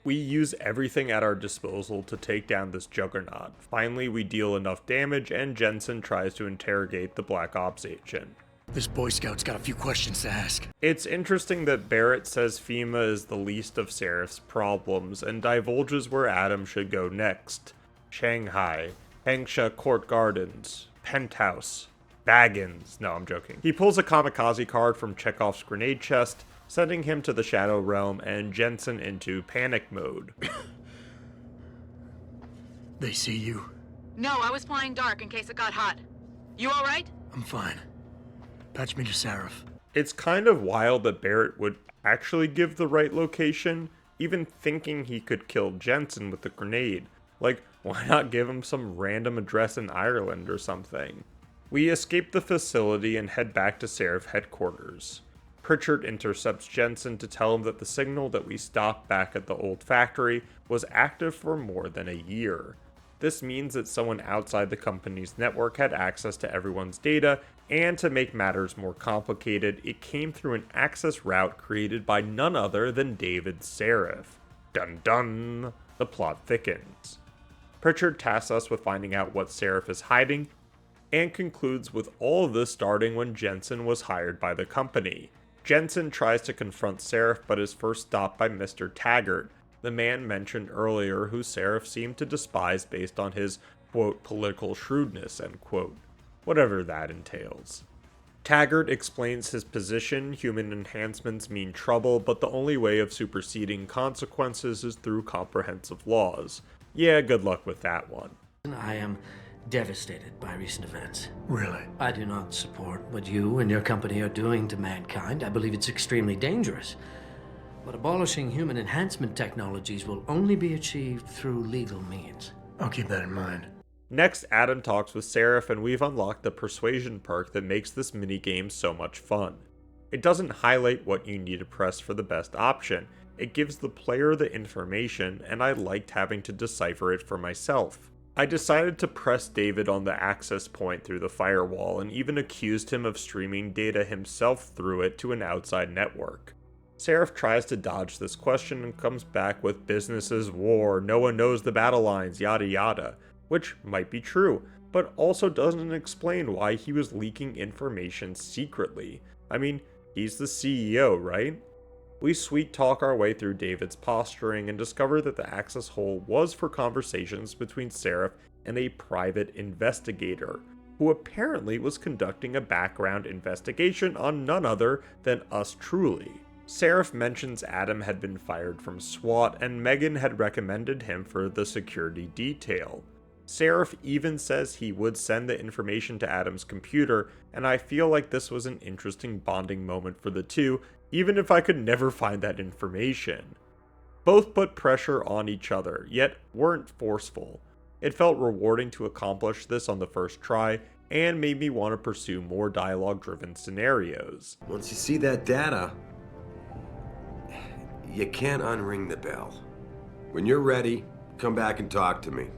We use everything at our disposal to take down this juggernaut. Finally, we deal enough damage and Jensen tries to interrogate the Black Ops agent. This Boy Scout's got a few questions to ask. It's interesting that Barrett says FEMA is the least of Sarif's problems and divulges where Adam should go next. Shanghai, Hengsha Court Gardens, Penthouse, Baggins. No, I'm joking. He pulls a kamikaze card from Chekhov's grenade chest, sending him to the Shadow Realm and Jensen into panic mode. They see you? No, I was flying dark in case it got hot. You alright? I'm fine. Patch me to Sarif. It's kind of wild that Barrett would actually give the right location, even thinking he could kill Jensen with the grenade. Like, why not give him some random address in Ireland or something? We escape the facility and head back to Sarif headquarters. Pritchard intercepts Jensen to tell him that the signal that we stopped back at the old factory was active for more than a year. This means that someone outside the company's network had access to everyone's data, and to make matters more complicated, it came through an access route created by none other than David Sarif. Dun dun! The plot thickens. Pritchard tasks us with finding out what Sarif is hiding, and concludes with all of this starting when Jensen was hired by the company. Jensen tries to confront Sarif but is first stopped by Mr. Taggart, the man mentioned earlier who Sarif seemed to despise based on his, quote, political shrewdness, end quote, whatever that entails. Taggart explains his position: human enhancements mean trouble, but the only way of superseding consequences is through comprehensive laws. Yeah, good luck with that one. I am devastated by recent events. Really? I do not support what you and your company are doing to mankind. I believe it's extremely dangerous. But abolishing human enhancement technologies will only be achieved through legal means. I'll keep that in mind. Next, Adam talks with Sarif and we've unlocked the persuasion perk that makes this minigame so much fun. It doesn't highlight what you need to press for the best option. It gives the player the information, and I liked having to decipher it for myself. I decided to press David on the access point through the firewall and even accused him of streaming data himself through it to an outside network. Sarif tries to dodge this question and comes back with business is war, no one knows the battle lines, yada yada, which might be true, but also doesn't explain why he was leaking information secretly. I mean, he's the CEO, right? We sweet talk our way through David's posturing and discover that the access hole was for conversations between Sarif and a private investigator, who apparently was conducting a background investigation on none other than us truly. Sarif mentions Adam had been fired from SWAT and Megan had recommended him for the security detail. Sarif even says he would send the information to Adam's computer, and I feel like this was an interesting bonding moment for the two, even if I could never find that information. Both put pressure on each other, yet weren't forceful. It felt rewarding to accomplish this on the first try, and made me want to pursue more dialogue-driven scenarios. Once you see that data, you can't unring the bell. When you're ready, come back and talk to me.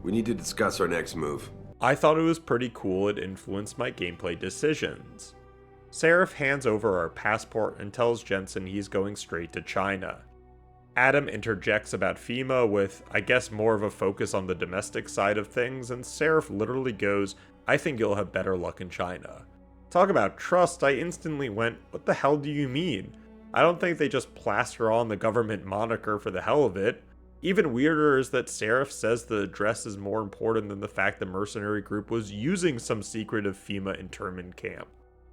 We need to discuss our next move. I thought it was pretty cool it influenced my gameplay decisions. Sarif hands over our passport and tells Jensen he's going straight to China. Adam interjects about FEMA with, I guess, more of a focus on the domestic side of things, and Sarif literally goes, "I think you'll have better luck in China." Talk about trust, I instantly went, what the hell do you mean? I don't think they just plaster on the government moniker for the hell of it. Even weirder is that Sarif says the address is more important than the fact the mercenary group was using some secretive FEMA internment camp.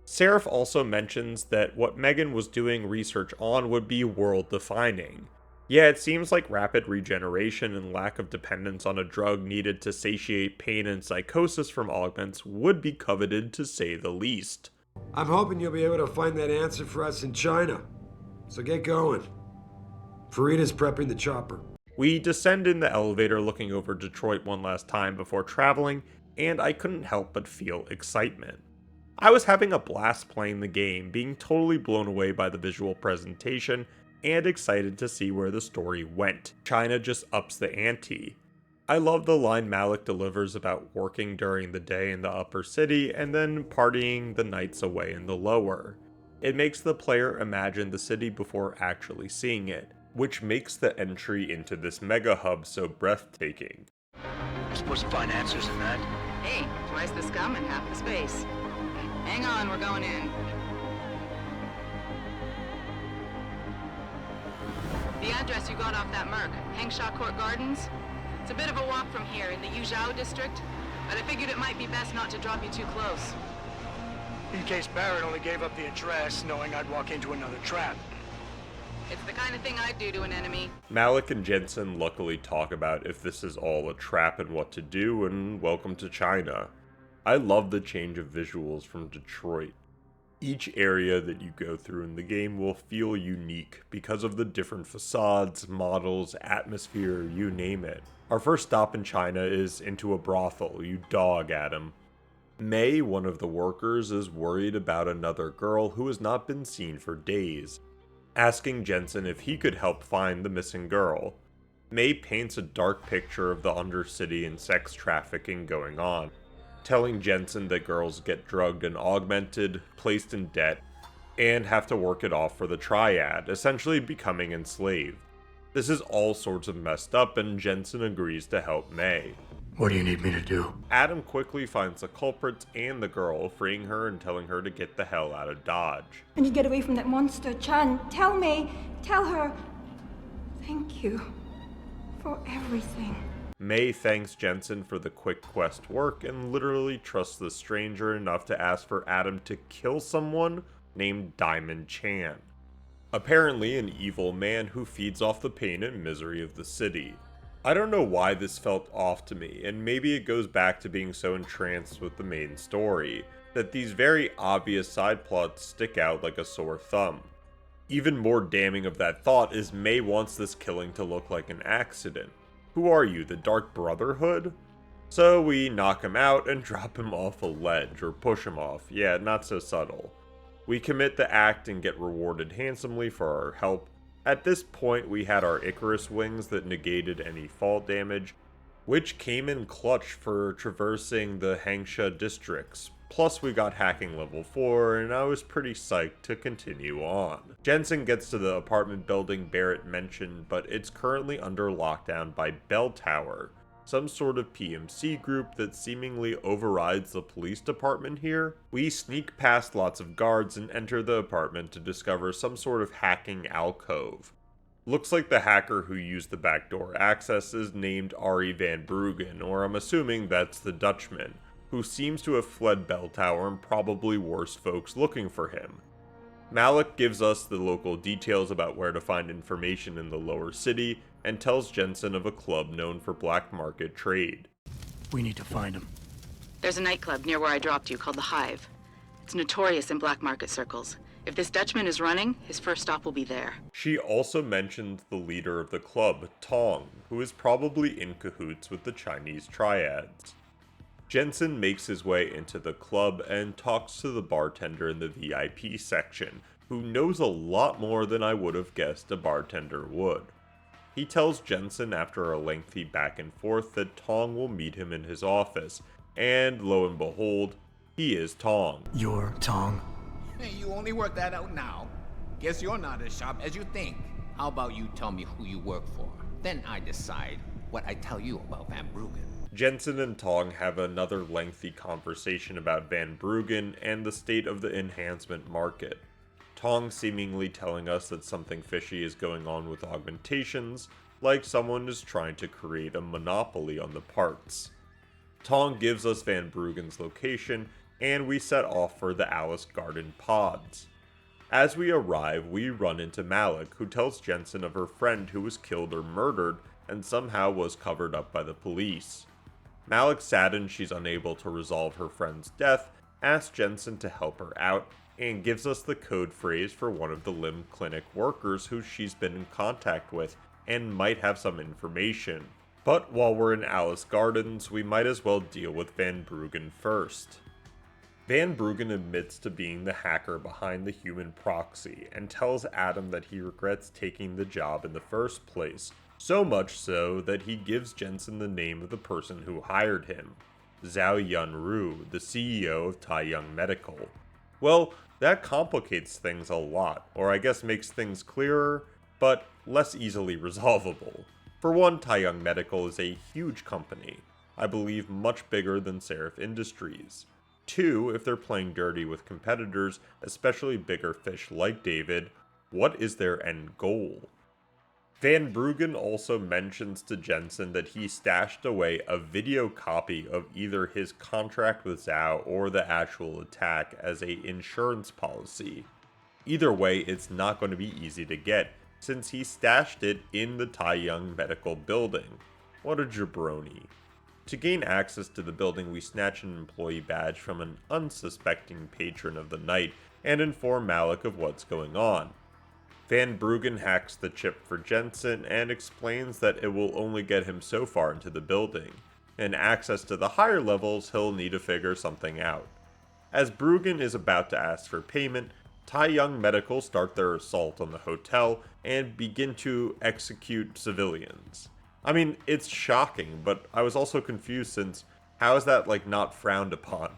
Sarif also mentions that what Megan was doing research on would be world-defining. Yeah, it seems like rapid regeneration and lack of dependence on a drug needed to satiate pain and psychosis from augments would be coveted to say the least. I'm hoping you'll be able to find that answer for us in China. So get going. Farida's prepping the chopper. We descend in the elevator looking over Detroit one last time before traveling, and I couldn't help but feel excitement. I was having a blast playing the game, being totally blown away by the visual presentation, and excited to see where the story went. China just ups the ante. I love the line Malik delivers about working during the day in the upper city and then partying the nights away in the lower. It makes the player imagine the city before actually seeing it, which makes the entry into this mega hub so breathtaking. We're supposed to find answers in that. Hey, twice the scum and half the space. Hang on, we're going in. The address you got off that Merc, Hengsha Court Gardens? It's a bit of a walk from here in the Yuzhou district, but I figured it might be best not to drop you too close. In case Barrett only gave up the address, knowing I'd walk into another trap. It's the kind of thing I'd do to an enemy. Malik and Jensen luckily talk about if this is all a trap and what to do, and welcome to China. I love the change of visuals from Detroit. Each area that you go through in the game will feel unique because of the different facades, models, atmosphere, you name it. Our first stop in China is into a brothel, you dog, Adam. May, one of the workers, is worried about another girl who has not been seen for days, asking Jensen if he could help find the missing girl. May paints a dark picture of the undercity and sex trafficking going on, telling Jensen that girls get drugged and augmented, placed in debt, and have to work it off for the triad, essentially becoming enslaved. This is all sorts of messed up, and Jensen agrees to help May. What do you need me to do? Adam quickly finds the culprits and the girl, freeing her and telling her to get the hell out of Dodge. I need to get away from that monster, Chan. Tell her. Thank you for everything. May thanks Jensen for the quick quest work and literally trusts the stranger enough to ask for Adam to kill someone named Diamond Chan. Apparently an evil man who feeds off the pain and misery of the city. I don't know why this felt off to me, and maybe it goes back to being so entranced with the main story, that these very obvious side plots stick out like a sore thumb. Even more damning of that thought is May wants this killing to look like an accident. Who are you, the Dark Brotherhood? So we knock him out and drop him off a ledge, or push him off. Yeah, not so subtle. We commit the act and get rewarded handsomely for our help. At this point, we had our Icarus wings that negated any fall damage, which came in clutch for traversing the Hengsha districts. Plus, we got hacking level 4, and I was pretty psyched to continue on. Jensen gets to the apartment building Barrett mentioned, but it's currently under lockdown by Belltower, some sort of PMC group that seemingly overrides the police department here. We sneak past lots of guards and enter the apartment to discover some sort of hacking alcove. Looks like the hacker who used the backdoor access is named Ari van Bruggen, or I'm assuming that's the Dutchman, who seems to have fled Belltower and probably worse folks looking for him. Malik gives us the local details about where to find information in the lower city, and tells Jensen of a club known for black market trade. We need to find him. There's a nightclub near where I dropped you called the Hive. It's notorious in black market circles. If this Dutchman is running, his first stop will be there. She also mentioned the leader of the club, Tong, who is probably in cahoots with the Chinese triads. Jensen makes his way into the club and talks to the bartender in the VIP section, who knows a lot more than I would have guessed a bartender would. He tells Jensen after a lengthy back and forth that Tong will meet him in his office, and lo and behold, he is Tong. You're Tong? Hey, you only work that out now. Guess you're not as sharp as you think. How about you tell me who you work for? Then I decide what I tell you about Van Bruggen. Jensen and Tong have another lengthy conversation about Van Bruggen and the state of the enhancement market. Tong seemingly telling us that something fishy is going on with augmentations, like someone is trying to create a monopoly on the parts. Tong gives us Van Bruggen's location, and we set off for the Alice Garden pods. As we arrive, we run into Malik, who tells Jensen of her friend who was killed or murdered and somehow was covered up by the police. Malik, saddened she's unable to resolve her friend's death, asks Jensen to help her out, and gives us the code phrase for one of the limb clinic workers who she's been in contact with and might have some information. But while we're in Alice Gardens, we might as well deal with Van Bruggen first. Van Bruggen admits to being the hacker behind the human proxy and tells Adam that he regrets taking the job in the first place, so much so that he gives Jensen the name of the person who hired him, Zhao Yunru, the CEO of TYM Medical. Well, that complicates things a lot, or I guess makes things clearer, but less easily resolvable. For one, TYM Medical is a huge company, I believe much bigger than Sarif Industries. Two, if they're playing dirty with competitors, especially bigger fish like David, what is their end goal? Van Bruggen also mentions to Jensen that he stashed away a video copy of either his contract with Zhao or the actual attack as a insurance policy. Either way, it's not going to be easy to get, since he stashed it in the TYM Medical building. What a jabroni. To gain access to the building, we snatch an employee badge from an unsuspecting patron of the night and inform Malik of what's going on. Van Bruggen hacks the chip for Jensen and explains that it will only get him so far into the building, and access to the higher levels he'll need to figure something out. As Bruggen is about to ask for payment, TYM Medical start their assault on the hotel and begin to execute civilians. I mean, it's shocking, but I was also confused since how is that not frowned upon?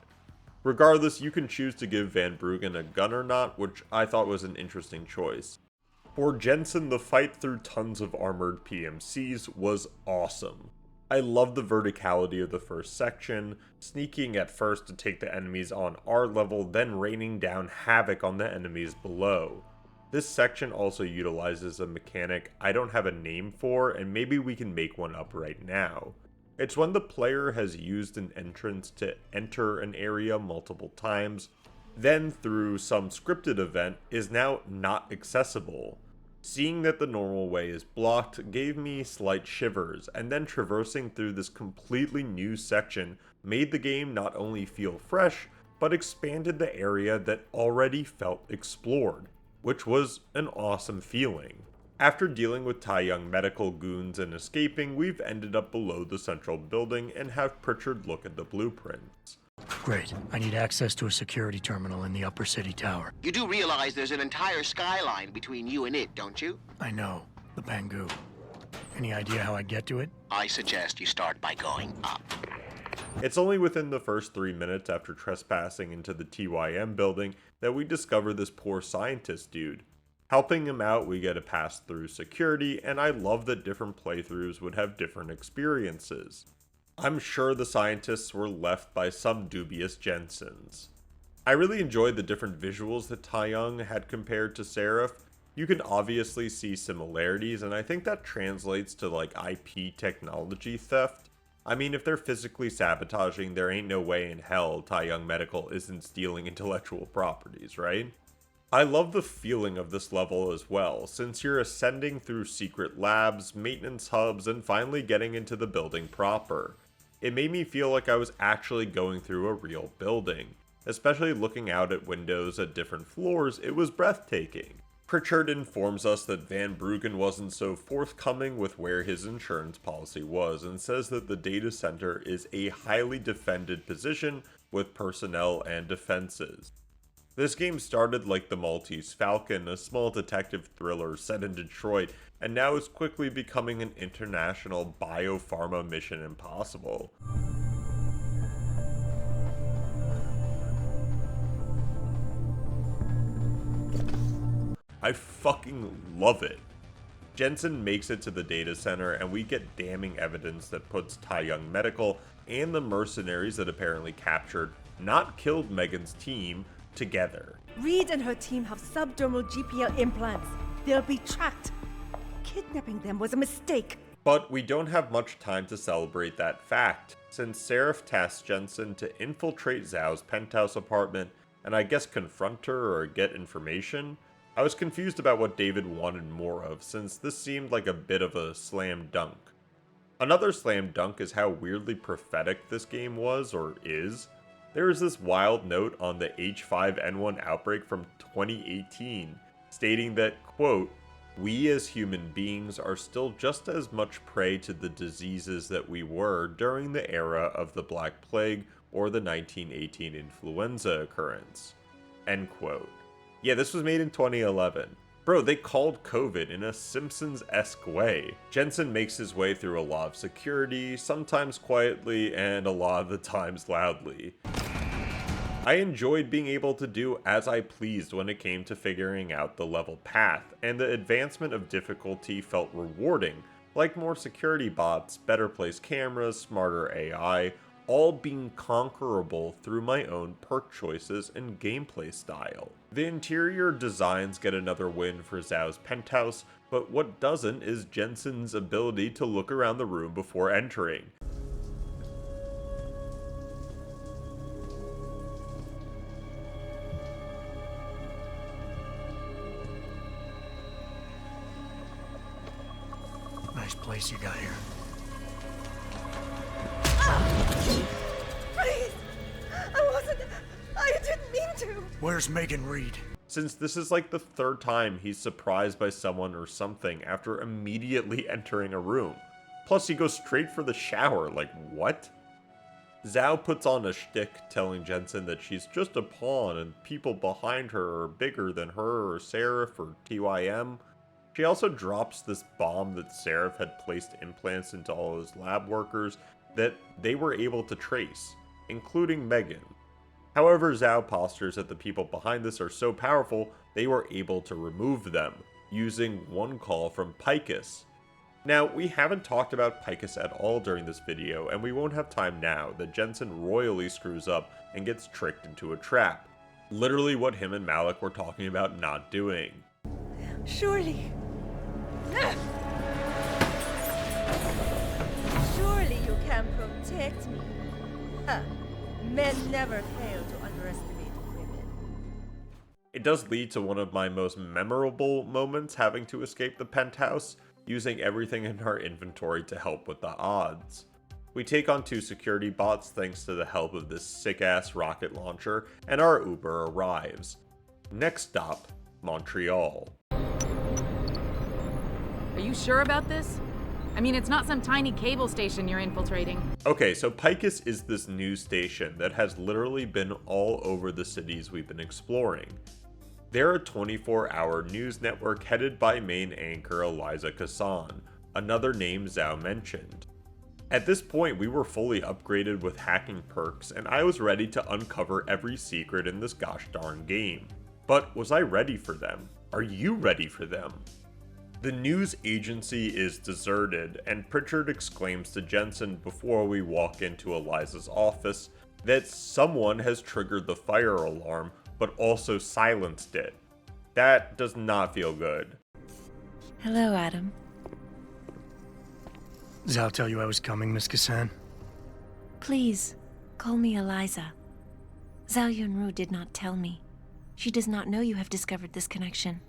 Regardless, you can choose to give Van Bruggen a gun or not, which I thought was an interesting choice. For Jensen, the fight through tons of armored PMCs was awesome. I love the verticality of the first section, sneaking at first to take the enemies on our level, then raining down havoc on the enemies below. This section also utilizes a mechanic I don't have a name for, and maybe we can make one up right now. It's when the player has used an entrance to enter an area multiple times, then through some scripted event is now not accessible. Seeing that the normal way is blocked gave me slight shivers, and then traversing through this completely new section made the game not only feel fresh, but expanded the area that already felt explored, which was an awesome feeling. After dealing with TYM Medical goons and escaping, we've ended up below the central building and have Pritchard look at the blueprints. Great. I need access to a security terminal in the upper city tower. You do realize there's an entire skyline between you and it, don't you? I know. The Pangu. Any idea how I get to it? I suggest you start by going up. It's only within the first 3 minutes after trespassing into the TYM building that we discover this poor scientist dude. Helping him out, we get a pass through security, and I love that different playthroughs would have different experiences. I'm sure the scientists were left by some dubious Jensens. I really enjoyed the different visuals that TYM had compared to Sarif. You can obviously see similarities, and I think that translates to IP technology theft. I mean, if they're physically sabotaging, there ain't no way in hell TYM Medical isn't stealing intellectual properties, right? I love the feeling of this level as well, since you're ascending through secret labs, maintenance hubs, and finally getting into the building proper. It made me feel like I was actually going through a real building. Especially looking out at windows at different floors, it was breathtaking. Pritchard informs us that Van Bruggen wasn't so forthcoming with where his insurance policy was, and says that the data center is a highly defended position with personnel and defenses. This game started like The Maltese Falcon, a small detective thriller set in Detroit, and now is quickly becoming an international biopharma Mission Impossible. I fucking love it. Jensen makes it to the data center, and we get damning evidence that puts TYM Medical and the mercenaries that apparently captured, not killed Megan's team, together. Reed and her team have subdermal GPL implants. They'll be tracked. Kidnapping them was a mistake. But we don't have much time to celebrate that fact, since Sarif tasks Jensen to infiltrate Zhao's penthouse apartment and I guess confront her or get information. I was confused about what David wanted more of, since this seemed like a bit of a slam dunk. Another slam dunk is how weirdly prophetic this game was, or is. There is this wild note on the H5N1 outbreak from 2018, stating that, quote, "We as human beings are still just as much prey to the diseases that we were during the era of the Black Plague or the 1918 influenza occurrence." End quote. Yeah, this was made in 2011. Bro, they called COVID in a Simpsons-esque way. Jensen makes his way through a lot of security, sometimes quietly and a lot of the times loudly. I enjoyed being able to do as I pleased when it came to figuring out the level path, and the advancement of difficulty felt rewarding, like more security bots, better placed cameras, smarter AI, all being conquerable through my own perk choices and gameplay style. The interior designs get another win for Zhao's penthouse, but what doesn't is Jensen's ability to look around the room before entering. Nice place you got here. Please! I didn't mean to! Where's Megan Reed? Since this is like the third time he's surprised by someone or something after immediately entering a room. Plus he goes straight for the shower, like what? Zhao puts on a shtick telling Jensen that she's just a pawn and people behind her are bigger than her or Sarif or TYM. She also drops this bomb that Sarif had placed implants into all his lab workers that they were able to trace, including Megan. However, Zhao postures that the people behind this are so powerful, they were able to remove them, using one call from Picus. Now, we haven't talked about Picus at all during this video, and we won't have time now that Jensen royally screws up and gets tricked into a trap. Literally what him and Malik were talking about not doing. Surely. Surely you can protect me. Huh. Men never fail to underestimate women. It does lead to one of my most memorable moments having to escape the penthouse, using everything in our inventory to help with the odds. We take on 2 security bots thanks to the help of this sick-ass rocket launcher, and our Uber arrives. Next stop, Montreal. Are you sure about this? I mean, it's not some tiny cable station you're infiltrating. Okay, so Picus is this news station that has literally been all over the cities we've been exploring. They're a 24-hour news network headed by main anchor Eliza Cassandra, another name Zhao mentioned. At this point, we were fully upgraded with hacking perks, and I was ready to uncover every secret in this gosh darn game. But was I ready for them? Are you ready for them? The news agency is deserted, and Pritchard exclaims to Jensen before we walk into Eliza's office that someone has triggered the fire alarm, but also silenced it. That does not feel good. Hello, Adam. Zhao tell you I was coming, Miss Cassandra? Please, call me Eliza. Zhao Yunru did not tell me. She does not know you have discovered this connection.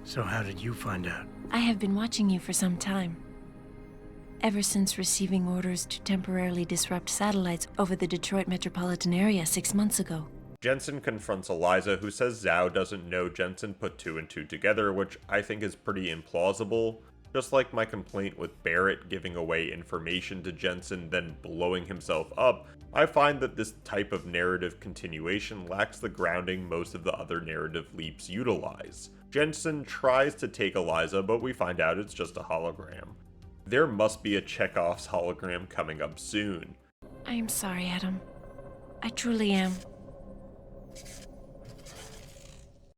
So how did you find out? I have been watching you for some time. Ever since receiving orders to temporarily disrupt satellites over the Detroit metropolitan area 6 months ago. Jensen confronts Eliza, who says Zhao doesn't know Jensen put 2 and 2 together, which I think is pretty implausible. Just like my complaint with Barrett giving away information to Jensen, then blowing himself up, I find that this type of narrative continuation lacks the grounding most of the other narrative leaps utilize. Jensen tries to take Eliza, but we find out it's just a hologram. There must be a Chekhov's hologram coming up soon. I am sorry, Adam. I truly am.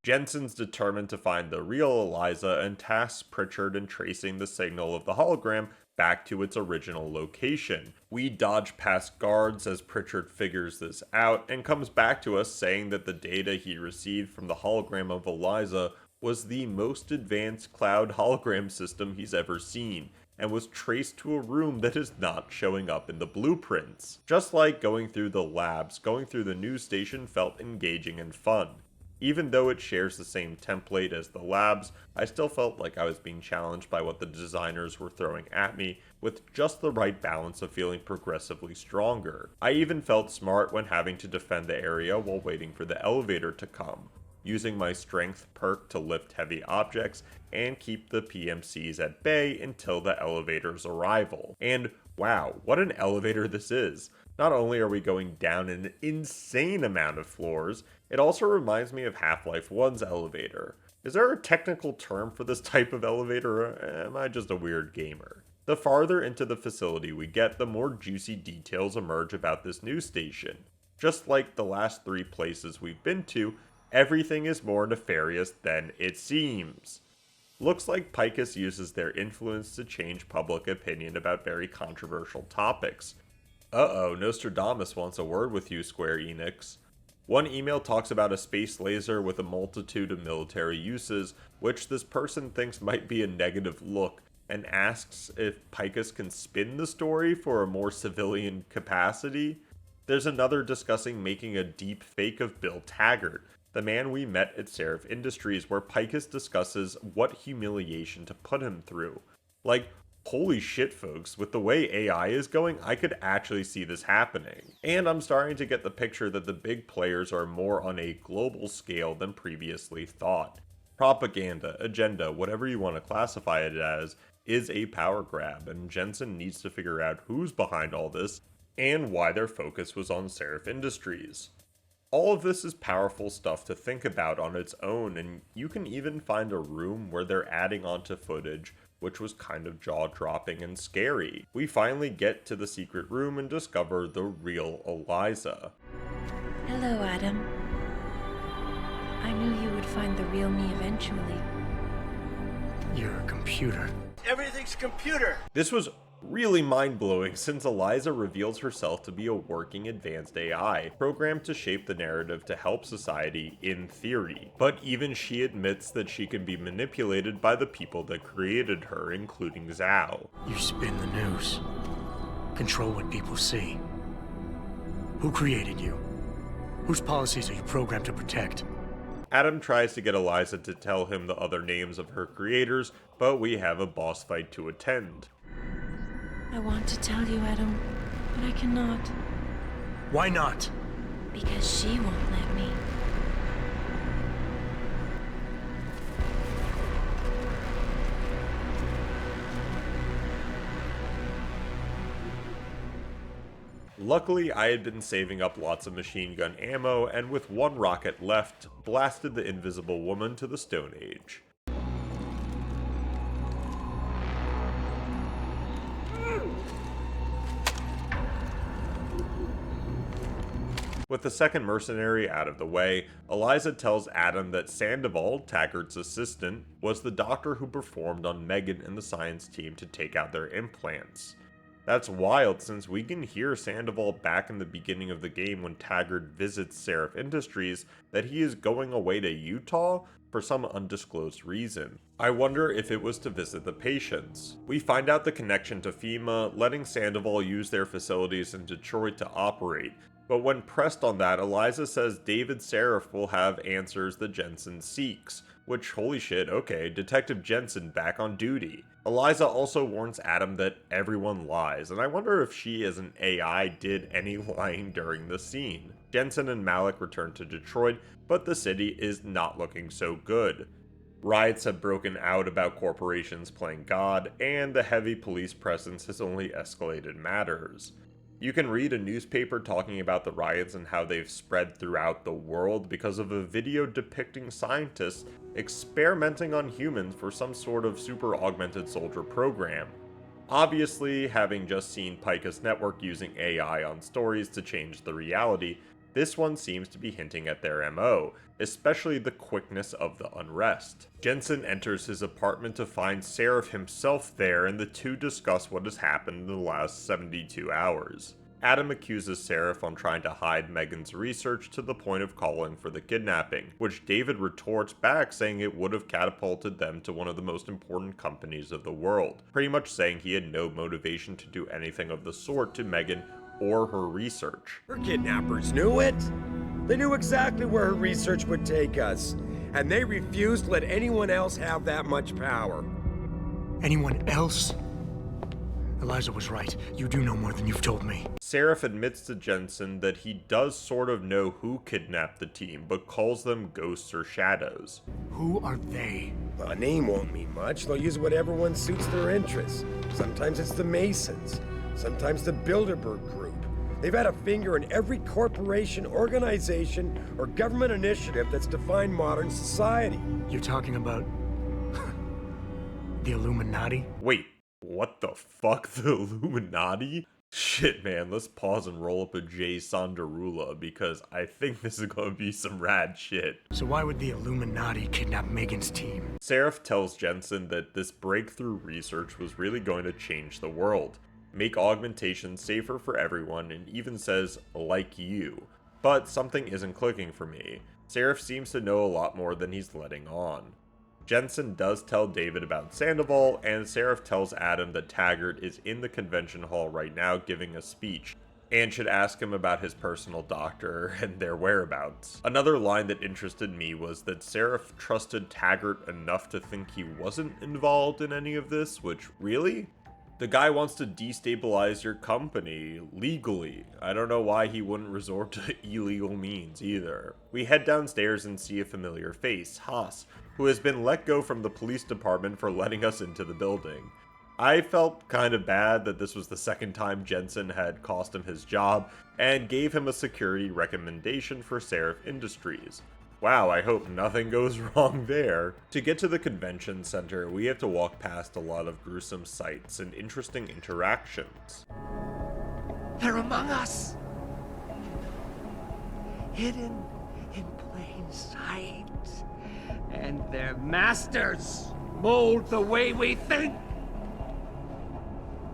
Jensen's determined to find the real Eliza and tasks Pritchard in tracing the signal of the hologram back to its original location. We dodge past guards as Pritchard figures this out and comes back to us saying that the data he received from the hologram of Eliza was the most advanced cloud hologram system he's ever seen, and was traced to a room that is not showing up in the blueprints. Just like going through the labs, going through the news station felt engaging and fun. Even though it shares the same template as the labs, I still felt like I was being challenged by what the designers were throwing at me, with just the right balance of feeling progressively stronger. I even felt smart when having to defend the area while waiting for the elevator to come, using my strength perk to lift heavy objects and keep the PMCs at bay until the elevator's arrival. And wow, what an elevator this is! Not only are we going down an insane amount of floors, it also reminds me of Half-Life 1's elevator. Is there a technical term for this type of elevator, or am I just a weird gamer? The farther into the facility we get, the more juicy details emerge about this news station. Just like the last 3 places we've been to, everything is more nefarious than it seems. Looks like Picus uses their influence to change public opinion about very controversial topics. Uh-oh, Nostradamus wants a word with you, Square Enix. One email talks about a space laser with a multitude of military uses, which this person thinks might be a negative look, and asks if Picus can spin the story for a more civilian capacity. There's another discussing making a deep fake of Bill Taggart, the man we met at Sarif Industries, where Picus discusses what humiliation to put him through. Like, holy shit, folks, with the way AI is going, I could actually see this happening. And I'm starting to get the picture that the big players are more on a global scale than previously thought. Propaganda, agenda, whatever you want to classify it as, is a power grab, and Jensen needs to figure out who's behind all this and why their focus was on Sarif Industries. All of this is powerful stuff to think about on its own, and you can even find a room where they're adding onto footage which was kind of jaw-dropping and scary. We finally get to the secret room and discover the real Eliza. Hello, Adam. I knew you would find the real me eventually. You're a computer. Everything's computer. This was really mind-blowing since Eliza reveals herself to be a working advanced AI, programmed to shape the narrative to help society in theory. But even she admits that she can be manipulated by the people that created her, including Zhao. You spin the news. Control what people see. Who created you? Whose policies are you programmed to protect? Adam tries to get Eliza to tell him the other names of her creators, but we have a boss fight to attend. I want to tell you, Adam, but I cannot. Why not? Because she won't let me. Luckily, I had been saving up lots of machine gun ammo, and with 1 rocket left, blasted the Invisible Woman to the Stone Age. With the second mercenary out of the way, Eliza tells Adam that Sandoval, Taggart's assistant, was the doctor who performed on Megan and the science team to take out their implants. That's wild since we can hear Sandoval back in the beginning of the game when Taggart visits Sarif Industries that he is going away to Utah for some undisclosed reason. I wonder if it was to visit the patients. We find out the connection to FEMA, letting Sandoval use their facilities in Detroit to operate, but when pressed on that, Eliza says David Sarif will have answers that Jensen seeks, which, holy shit, okay, Detective Jensen back on duty. Eliza also warns Adam that everyone lies, and I wonder if she as an AI did any lying during the scene. Jensen and Malik return to Detroit, but the city is not looking so good. Riots have broken out about corporations playing God, and the heavy police presence has only escalated matters. You can read a newspaper talking about the riots and how they've spread throughout the world because of a video depicting scientists experimenting on humans for some sort of super augmented soldier program. Obviously, having just seen Picus Network using AI on stories to change the reality, this one seems to be hinting at their MO, especially the quickness of the unrest. Jensen enters his apartment to find Sarif himself there, and the two discuss what has happened in the last 72 hours. Adam accuses Sarif on trying to hide Megan's research to the point of calling for the kidnapping, which David retorts back saying it would have catapulted them to one of the most important companies of the world, pretty much saying he had no motivation to do anything of the sort to Megan or her research. Her kidnappers knew it. They knew exactly where her research would take us, and they refused to let anyone else have that much power. Anyone else? Eliza was right. You do know more than you've told me. Sarif admits to Jensen that he does sort of know who kidnapped the team, but calls them ghosts or shadows. Who are they? Well, a name won't mean much. They'll use whatever one suits their interests. Sometimes it's the Masons. Sometimes the Bilderberg Group. They've had a finger in every corporation, organization, or government initiative that's defined modern society. You're talking about the Illuminati? Wait, what the fuck? The Illuminati? Shit, man, let's pause and roll up a J. Sanderula, because I think this is gonna be some rad shit. So why would the Illuminati kidnap Megan's team? Sarif tells Jensen that this breakthrough research was really going to change the world, make augmentation safer for everyone, and even says, like you. But something isn't clicking for me. Sarif seems to know a lot more than he's letting on. Jensen does tell David about Sandoval, and Sarif tells Adam that Taggart is in the convention hall right now giving a speech, and should ask him about his personal doctor and their whereabouts. Another line that interested me was that Sarif trusted Taggart enough to think he wasn't involved in any of this, which, really? The guy wants to destabilize your company legally. I don't know why he wouldn't resort to illegal means either. We head downstairs and see a familiar face, Haas, who has been let go from the police department for letting us into the building. I felt kind of bad that this was the second time Jensen had cost him his job, and gave him a security recommendation for Sarif Industries. Wow, I hope nothing goes wrong there. To get to the convention center, we have to walk past a lot of gruesome sights and interesting interactions. They're among us. Hidden in plain sight. And their masters mold the way we think.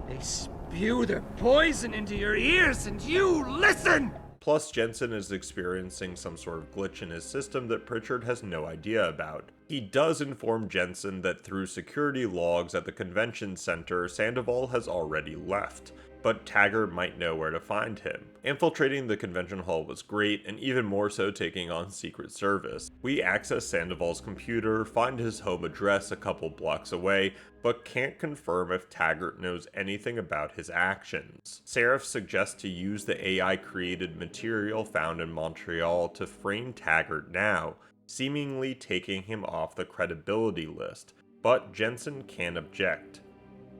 They spew their poison into your ears and you listen! Plus, Jensen is experiencing some sort of glitch in his system that Pritchard has no idea about. He does inform Jensen that through security logs at the convention center, Sandoval has already left, but Taggart might know where to find him. Infiltrating the convention hall was great, and even more so taking on Secret Service. We access Sandoval's computer, find his home address a couple blocks away, but can't confirm if Taggart knows anything about his actions. Sarif suggests to use the AI-created material found in Montreal to frame Taggart now, seemingly taking him off the credibility list, but Jensen can't object.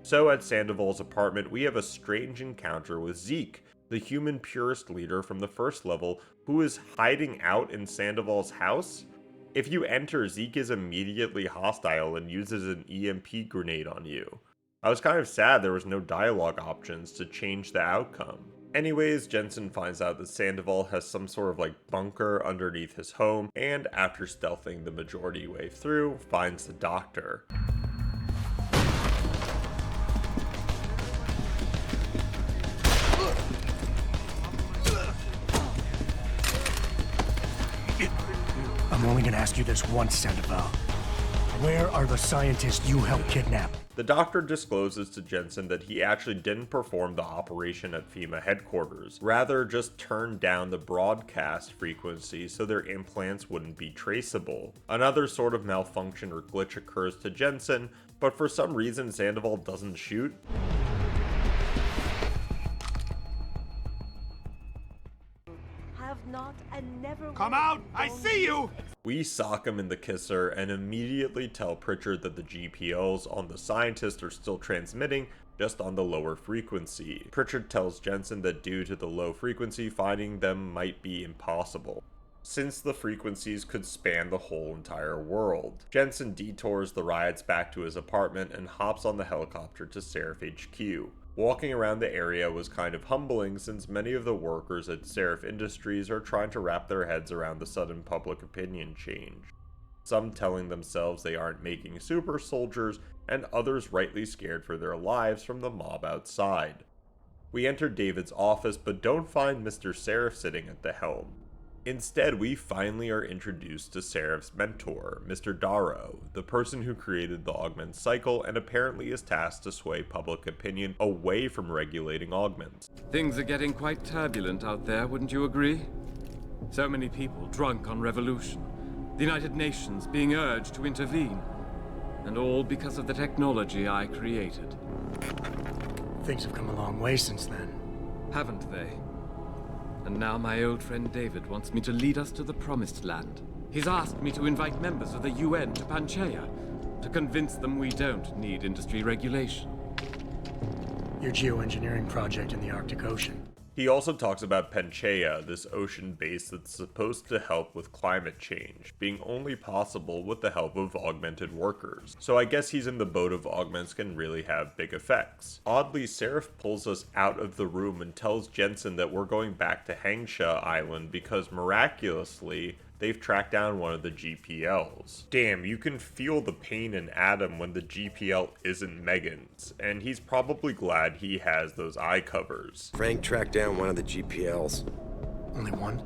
So at Sandoval's apartment, we have a strange encounter with Zeke, the human purist leader from the first level, who is hiding out in Sandoval's house. If you enter, Zeke is immediately hostile and uses an EMP grenade on you. I was kind of sad there was no dialogue options to change the outcome. Anyways, Jensen finds out that Sandoval has some sort of bunker underneath his home, and after stealthing the majority way through, finds the doctor. I'm only gonna ask you this once, Sandoval. Where are the scientists you helped kidnap? The doctor discloses to Jensen that he actually didn't perform the operation at FEMA headquarters, rather just turned down the broadcast frequency so their implants wouldn't be traceable. Another sort of malfunction or glitch occurs to Jensen, but for some reason Sandoval doesn't shoot. Have not and never Come out! I see you! We sock him in the kisser and immediately tell Pritchard that the GPLs on the scientist are still transmitting, just on the lower frequency. Pritchard tells Jensen that due to the low frequency, finding them might be impossible, since the frequencies could span the whole entire world. Jensen detours the riots back to his apartment and hops on the helicopter to Sarif HQ. Walking around the area was kind of humbling since many of the workers at Sarif Industries are trying to wrap their heads around the sudden public opinion change. Some telling themselves they aren't making super soldiers, and others rightly scared for their lives from the mob outside. We enter David's office but don't find Mr. Sarif sitting at the helm. Instead, we finally are introduced to Sarif's mentor, Mr. Darrow, the person who created the augment cycle and apparently is tasked to sway public opinion away from regulating augments. Things are getting quite turbulent out there, wouldn't you agree? So many people drunk on revolution, the United Nations being urged to intervene, and all because of the technology I created. Things have come a long way since then. Haven't they? And now my old friend David wants me to lead us to the Promised Land. He's asked me to invite members of the UN to Panchaea, to convince them we don't need industry regulation. Your geoengineering project in the Arctic Ocean. He also talks about Panchaea, this ocean base that's supposed to help with climate change, being only possible with the help of augmented workers. So I guess he's in the boat of augments can really have big effects. Oddly, Sarif pulls us out of the room and tells Jensen that we're going back to Panchaea Island because miraculously, they've tracked down one of the GPLs. Damn, you can feel the pain in Adam when the GPL isn't Megan's, and he's probably glad he has those eye covers. Frank tracked down one of the GPLs. Only one?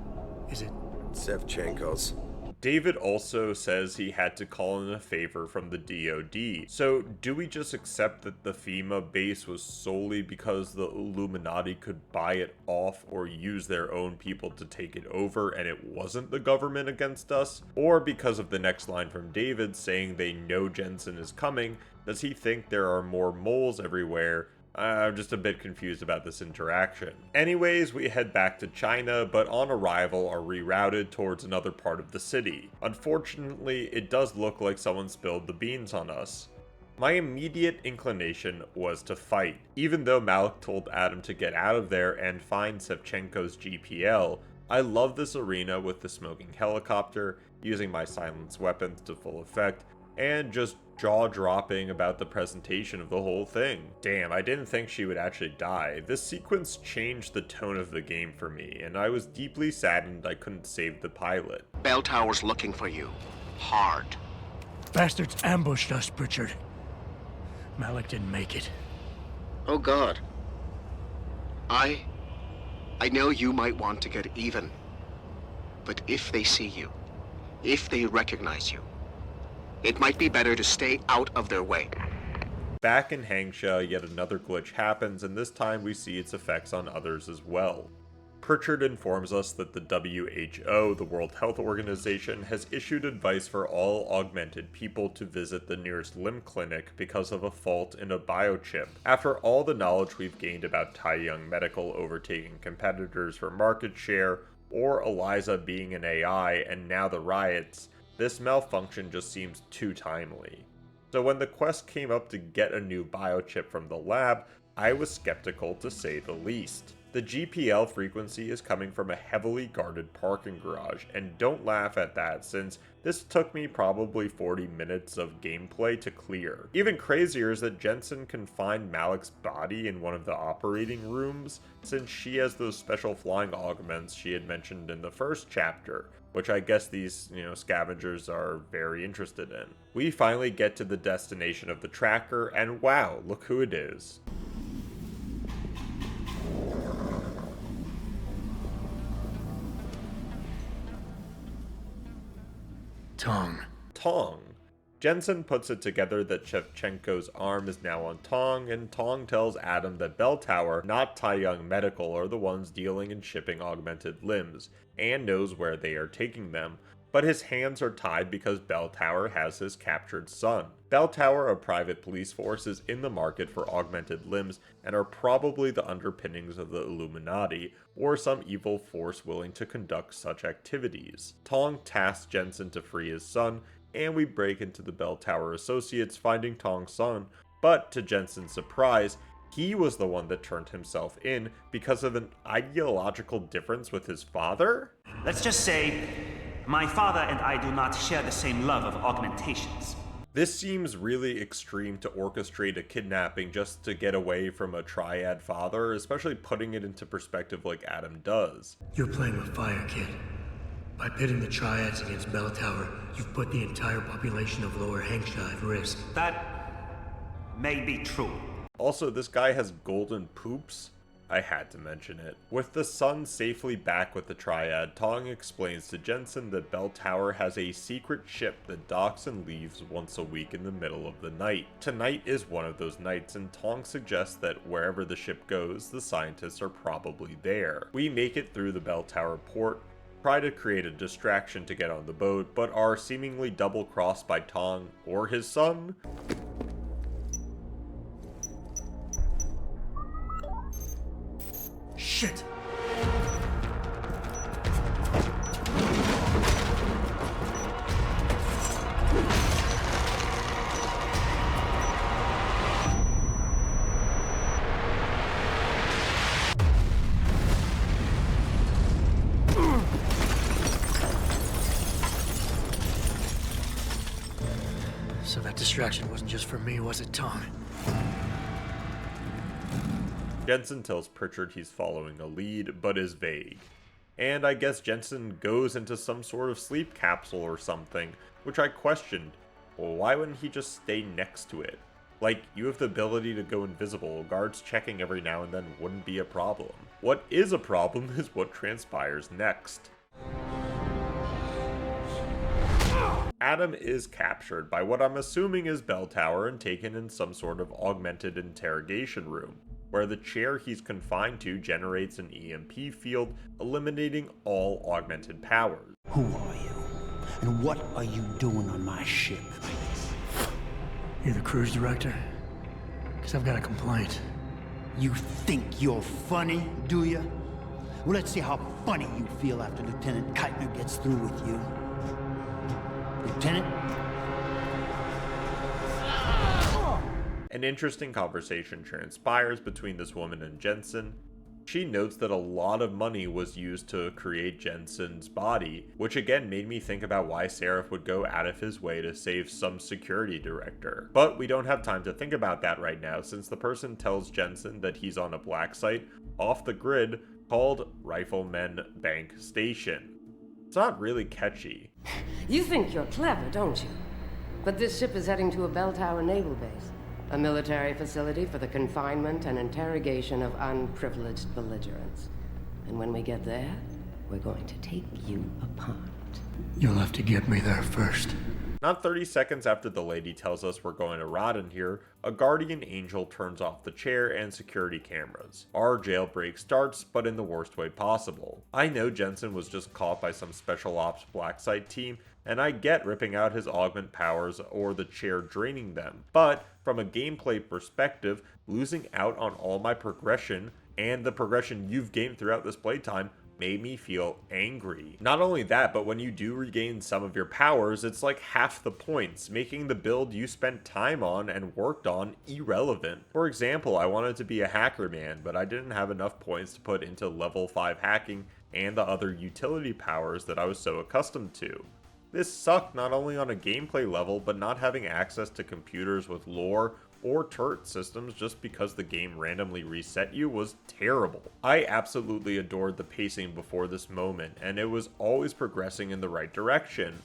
Is it? Sevchenko's. David also says he had to call in a favor from the DoD. So do we just accept that the FEMA base was solely because the Illuminati could buy it off or use their own people to take it over and it wasn't the government against us? Or because of the next line from David saying they know Jensen is coming, does he think there are more moles everywhere? I'm just a bit confused about this interaction. Anyways, we head back to China, but on arrival are rerouted towards another part of the city. Unfortunately, it does look like someone spilled the beans on us. My immediate inclination was to fight. Even though Malik told Adam to get out of there and find Sevchenko's GPL, I love this arena with the smoking helicopter, using my silenced weapons to full effect, and just jaw-dropping about the presentation of the whole thing. Damn, I didn't think she would actually die. This sequence changed the tone of the game for me, and I was deeply saddened I couldn't save the pilot. Belltower's looking for you. Hard. Bastards ambushed us, Pritchard. Malik didn't make it. Oh God. I know you might want to get even. But if they see you, if they recognize you, it might be better to stay out of their way. Back in Panchaea, yet another glitch happens, and this time we see its effects on others as well. Pritchard informs us that the WHO, the World Health Organization, has issued advice for all augmented people to visit the nearest limb clinic because of a fault in a biochip. After all the knowledge we've gained about TYM Medical overtaking competitors for market share, or Eliza being an AI, and now the riots, this malfunction just seems too timely. So when the quest came up to get a new biochip from the lab, I was skeptical to say the least. The GPL frequency is coming from a heavily guarded parking garage, and don't laugh at that since this took me probably 40 minutes of gameplay to clear. Even crazier is that Jensen can find Malik's body in one of the operating rooms, since she has those special flying augments she had mentioned in the first chapter, which I guess these, scavengers are very interested in. We finally get to the destination of the tracker, and wow, look who it is. Tong. Jensen puts it together that Shevchenko's arm is now on Tong, and Tong tells Adam that Belltower, not TYM Medical, are the ones dealing and shipping augmented limbs, and knows where they are taking them, but his hands are tied because Belltower has his captured son. Belltower, a private police force, is in the market for augmented limbs and are probably the underpinnings of the Illuminati, or some evil force willing to conduct such activities. Tong tasks Jensen to free his son, and we break into the Belltower associates, finding Tong's son, but to Jensen's surprise, he was the one that turned himself in because of an ideological difference with his father? Let's just say, my father and I do not share the same love of augmentations. This seems really extreme to orchestrate a kidnapping just to get away from a triad father, especially putting it into perspective like Adam does. You're playing with fire, kid. By pitting the triads against Belltower, you've put the entire population of Lower Hampshire at risk. That may be true. Also, this guy has golden poops. I had to mention it. With the son safely back with the triad, Tong explains to Jensen that Belltower has a secret ship that docks and leaves once a week in the middle of the night. Tonight is one of those nights, and Tong suggests that wherever the ship goes, the scientists are probably there. We make it through the Belltower port, try to create a distraction to get on the boat, but are seemingly double-crossed by Tong or his son. Shit! So that distraction wasn't just for me, was it, Tom? Jensen tells Pritchard he's following a lead, but is vague. And I guess Jensen goes into some sort of sleep capsule or something, which I questioned. Well, why wouldn't he just stay next to it? Like, you have the ability to go invisible, guards checking every now and then wouldn't be a problem. What is a problem is what transpires next. Adam is captured by what I'm assuming is Belltower and taken in some sort of augmented interrogation room, where the chair he's confined to generates an EMP field, eliminating all augmented powers. Who are you? And what are you doing on my ship? You're the cruise director? Because I've got a complaint. You think you're funny, do you? Well, let's see how funny you feel after Lieutenant Keitner gets through with you. Lieutenant? An interesting conversation transpires between this woman and Jensen. She notes that a lot of money was used to create Jensen's body, which again made me think about why Sarif would go out of his way to save some security director. But we don't have time to think about that right now, since the person tells Jensen that he's on a black site off the grid called Rifleman Bank Station. It's not really catchy. You think you're clever, don't you? But this ship is heading to a Belltower naval base. A military facility for the confinement and interrogation of unprivileged belligerents. And when we get there, we're going to take you apart. You'll have to get me there first. Not 30 seconds after the lady tells us we're going to rot in here, a guardian angel turns off the chair and security cameras. Our jailbreak starts, but in the worst way possible. I know Jensen was just caught by some special ops black site team, and I get ripping out his augment powers or the chair draining them, but from a gameplay perspective, losing out on all my progression and the progression you've gained throughout this playtime made me feel angry. Not only that, but when you do regain some of your powers, it's like half the points, making the build you spent time on and worked on irrelevant. For example, I wanted to be a hacker man, but I didn't have enough points to put into level 5 hacking and the other utility powers that I was so accustomed to. This sucked not only on a gameplay level, but not having access to computers with lore or turret systems just because the game randomly reset you was terrible. I absolutely adored the pacing before this moment, and it was always progressing in the right direction.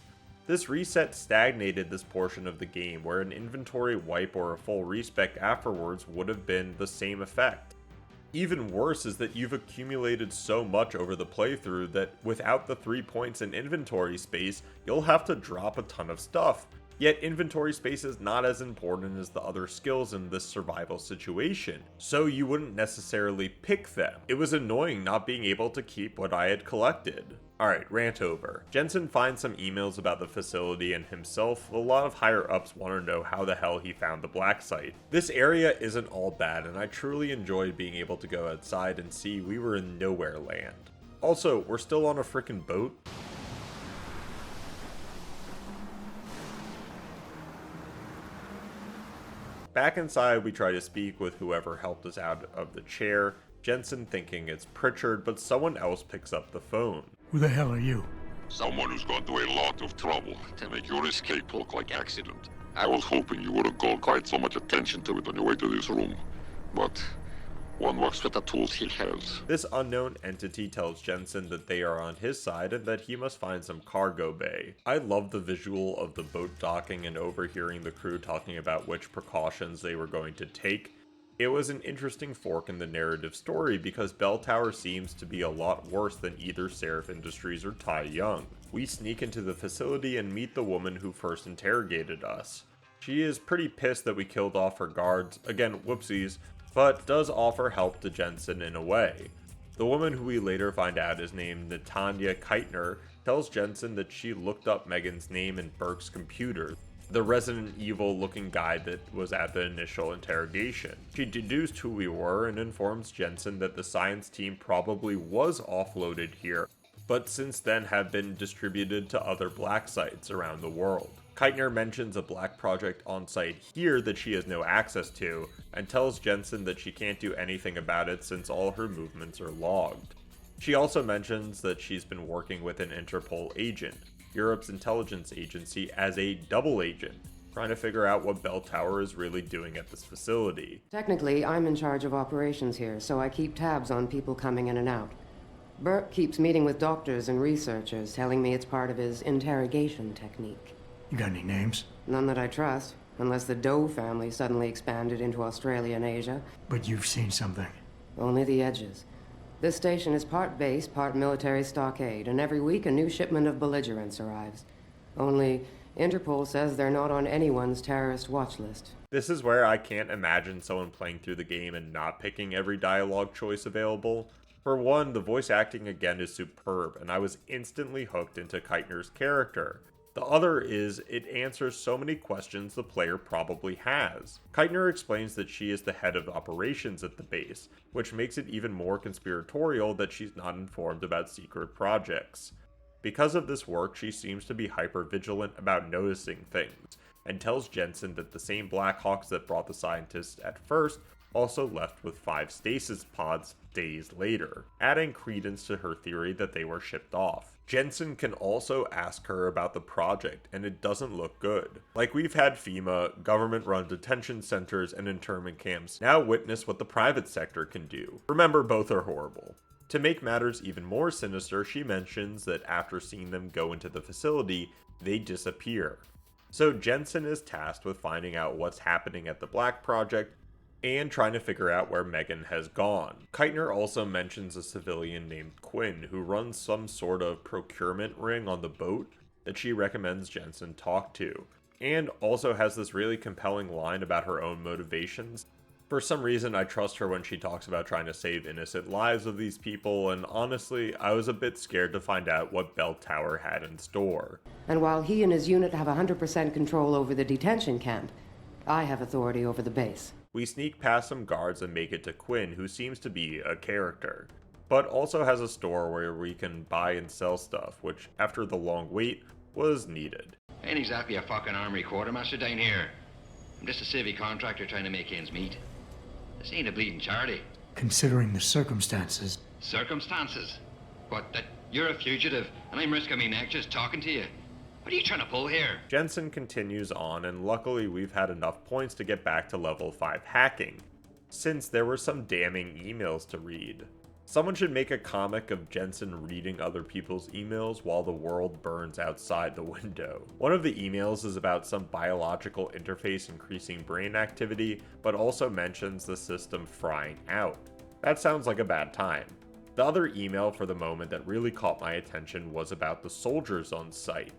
This reset stagnated this portion of the game, where an inventory wipe or a full respec afterwards would have been the same effect. Even worse is that you've accumulated so much over the playthrough that without the 3 points in inventory space, you'll have to drop a ton of stuff. Yet inventory space is not as important as the other skills in this survival situation, so you wouldn't necessarily pick them. It was annoying not being able to keep what I had collected. Alright, rant over. Jensen finds some emails about the facility and himself. A lot of higher ups want to know how the hell he found the black site. This area isn't all bad, and I truly enjoyed being able to go outside and see we were in nowhere land. Also, we're still on a frickin' boat. Back inside, we try to speak with whoever helped us out of the chair, Jensen thinking it's Pritchard, but someone else picks up the phone. Who the hell are you? Someone who's gone to a lot of trouble to make your escape look like accident. I was hoping you wouldn't call quite so much attention to it on your way to this room, but one works with the tools he has. This unknown entity tells Jensen that they are on his side and that he must find some cargo bay. I love the visual of the boat docking and overhearing the crew talking about which precautions they were going to take. It was an interesting fork in the narrative story because Belltower seems to be a lot worse than either Sarif Industries or TYM. We sneak into the facility and meet the woman who first interrogated us. She is pretty pissed that we killed off her guards, again whoopsies, but does offer help to Jensen in a way. The woman, who we later find out is named Natanya Keitner, tells Jensen that she looked up Megan's name in Burke's computer, the Resident Evil looking guy that was at the initial interrogation. She deduced who we were and informs Jensen that the science team probably was offloaded here, but since then have been distributed to other black sites around the world. Keitner mentions a black project on site here that she has no access to, and tells Jensen that she can't do anything about it since all her movements are logged. She also mentions that she's been working with an Interpol agent, Europe's intelligence agency, as a double agent, trying to figure out what Belltower is really doing at this facility. Technically, I'm in charge of operations here, so I keep tabs on people coming in and out. Burke keeps meeting with doctors and researchers, telling me it's part of his interrogation technique. You got any names? None that I trust, unless the Doe family suddenly expanded into Australia and Asia. But you've seen something. Only the edges. This station is part base, part military stockade, and every week a new shipment of belligerents arrives. Only Interpol says they're not on anyone's terrorist watch list. This is where I can't imagine someone playing through the game and not picking every dialogue choice available. For one, the voice acting again is superb, and I was instantly hooked into Keitner's character. The other is, it answers so many questions the player probably has. Keitner explains that she is the head of operations at the base, which makes it even more conspiratorial that she's not informed about secret projects. Because of this work, she seems to be hyper-vigilant about noticing things, and tells Jensen that the same Blackhawks that brought the scientists at first also left with 5 stasis pods days later, adding credence to her theory that they were shipped off. Jensen can also ask her about the project, and it doesn't look good. Like we've had FEMA, government-run detention centers, and internment camps now witness what the private sector can do. Remember, both are horrible. To make matters even more sinister, she mentions that after seeing them go into the facility, they disappear. So Jensen is tasked with finding out what's happening at the Black Project and trying to figure out where Megan has gone. Keitner also mentions a civilian named Quinn who runs some sort of procurement ring on the boat that she recommends Jensen talk to, and also has this really compelling line about her own motivations. For some reason, I trust her when she talks about trying to save innocent lives of these people, and honestly, I was a bit scared to find out what Belltower had in store. And while he and his unit have 100% control over the detention camp, I have authority over the base. We sneak past some guards and make it to Quinn, who seems to be a character, but also has a store where we can buy and sell stuff, which, after the long wait, was needed. Ain't exactly a fucking armory quartermaster down here. I'm just a civvy contractor trying to make ends meet. This ain't a bleeding charity. Considering the circumstances. Circumstances? What, that you're a fugitive and I'm risking my neck just talking to you? What are you trying to pull here? Jensen continues on, and luckily we've had enough points to get back to level 5 hacking, since there were some damning emails to read. Someone should make a comic of Jensen reading other people's emails while the world burns outside the window. One of the emails is about some biological interface increasing brain activity, but also mentions the system frying out. That sounds like a bad time. The other email for the moment that really caught my attention was about the soldiers on site.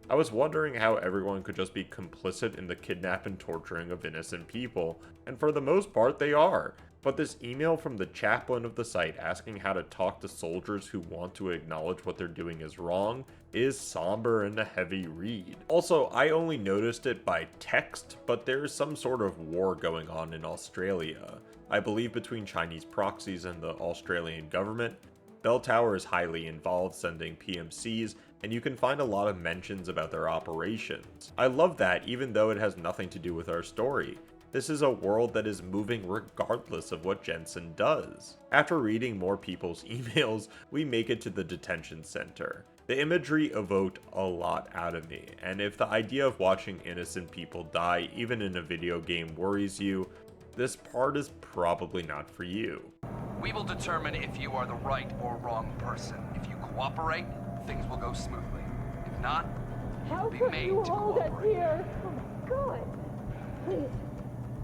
I was wondering how everyone could just be complicit in the kidnapping and torturing of innocent people, and for the most part they are. But this email from the chaplain of the site asking how to talk to soldiers who want to acknowledge what they're doing is wrong is somber and a heavy read. Also, I only noticed it by text, but there is some sort of war going on in Australia. I believe between Chinese proxies and the Australian government. Belltower is highly involved, sending PMCs, and you can find a lot of mentions about their operations. I love that, even though it has nothing to do with our story. This is a world that is moving regardless of what Jensen does. After reading more people's emails, we make it to the detention center. The imagery evoked a lot out of me, and if the idea of watching innocent people die, even in a video game, worries you, this part is probably not for you. We will determine if you are the right or wrong person. If you cooperate, things will go smoothly. If not, you'll be made to cooperate. Here? Oh my God! Please,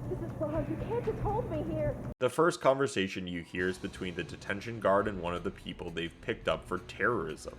this is wrong. You can't just hold me here. The first conversation you hear is between the detention guard and one of the people they've picked up for terrorism.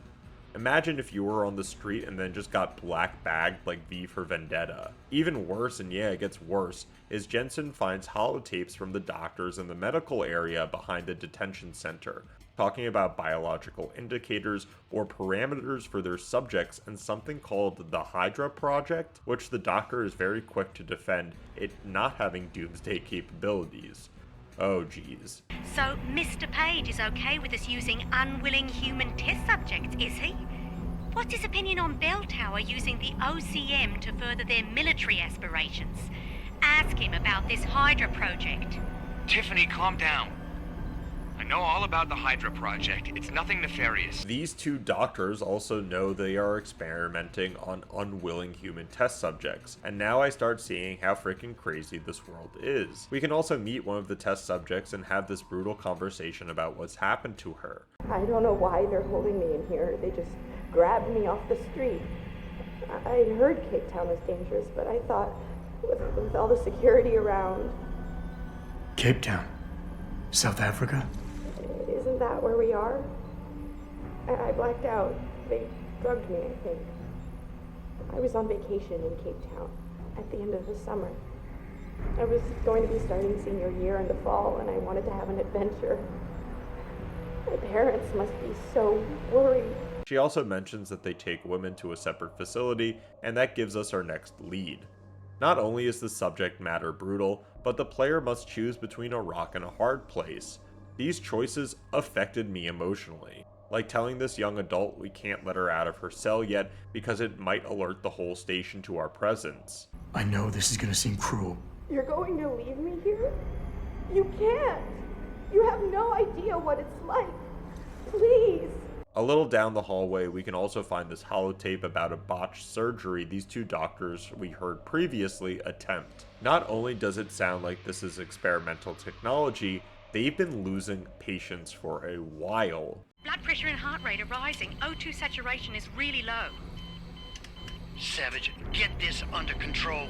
Imagine if you were on the street and then just got black bagged like V for Vendetta. Even worse, and yeah, it gets worse, is Jensen finds holotapes from the doctors in the medical area behind the detention center, talking about biological indicators or parameters for their subjects and something called the Hydra Project, which the doctor is very quick to defend it not having doomsday capabilities. Oh geez. So Mr. Page is okay with us using unwilling human test subjects, is he? What's his opinion on Belltower using the OCM to further their military aspirations? Ask him about this Hydra project. Tiffany, calm down. I know all about the Hydra Project. It's nothing nefarious. These two doctors also know they are experimenting on unwilling human test subjects, and now I start seeing how freaking crazy this world is. We can also meet one of the test subjects and have this brutal conversation about what's happened to her. I don't know why they're holding me in here. They just grabbed me off the street. I heard Cape Town was dangerous, but I thought with all the security around... Cape Town? South Africa? Isn't that where we are? I blacked out. They drugged me, I think. I was on vacation in Cape Town at the end of the summer. I was going to be starting senior year in the fall, and I wanted to have an adventure. My parents must be so worried. She also mentions that they take women to a separate facility, and that gives us our next lead. Not only is the subject matter brutal, but the player must choose between a rock and a hard place. These choices affected me emotionally, like telling this young adult we can't let her out of her cell yet because it might alert the whole station to our presence. I know this is gonna seem cruel. You're going to leave me here? You can't! You have no idea what it's like. Please! A little down the hallway, we can also find this holotape about a botched surgery these two doctors we heard previously attempt. Not only does it sound like this is experimental technology, they've been losing patients for a while. Blood pressure and heart rate are rising. O2 saturation is really low. Savage, get this under control.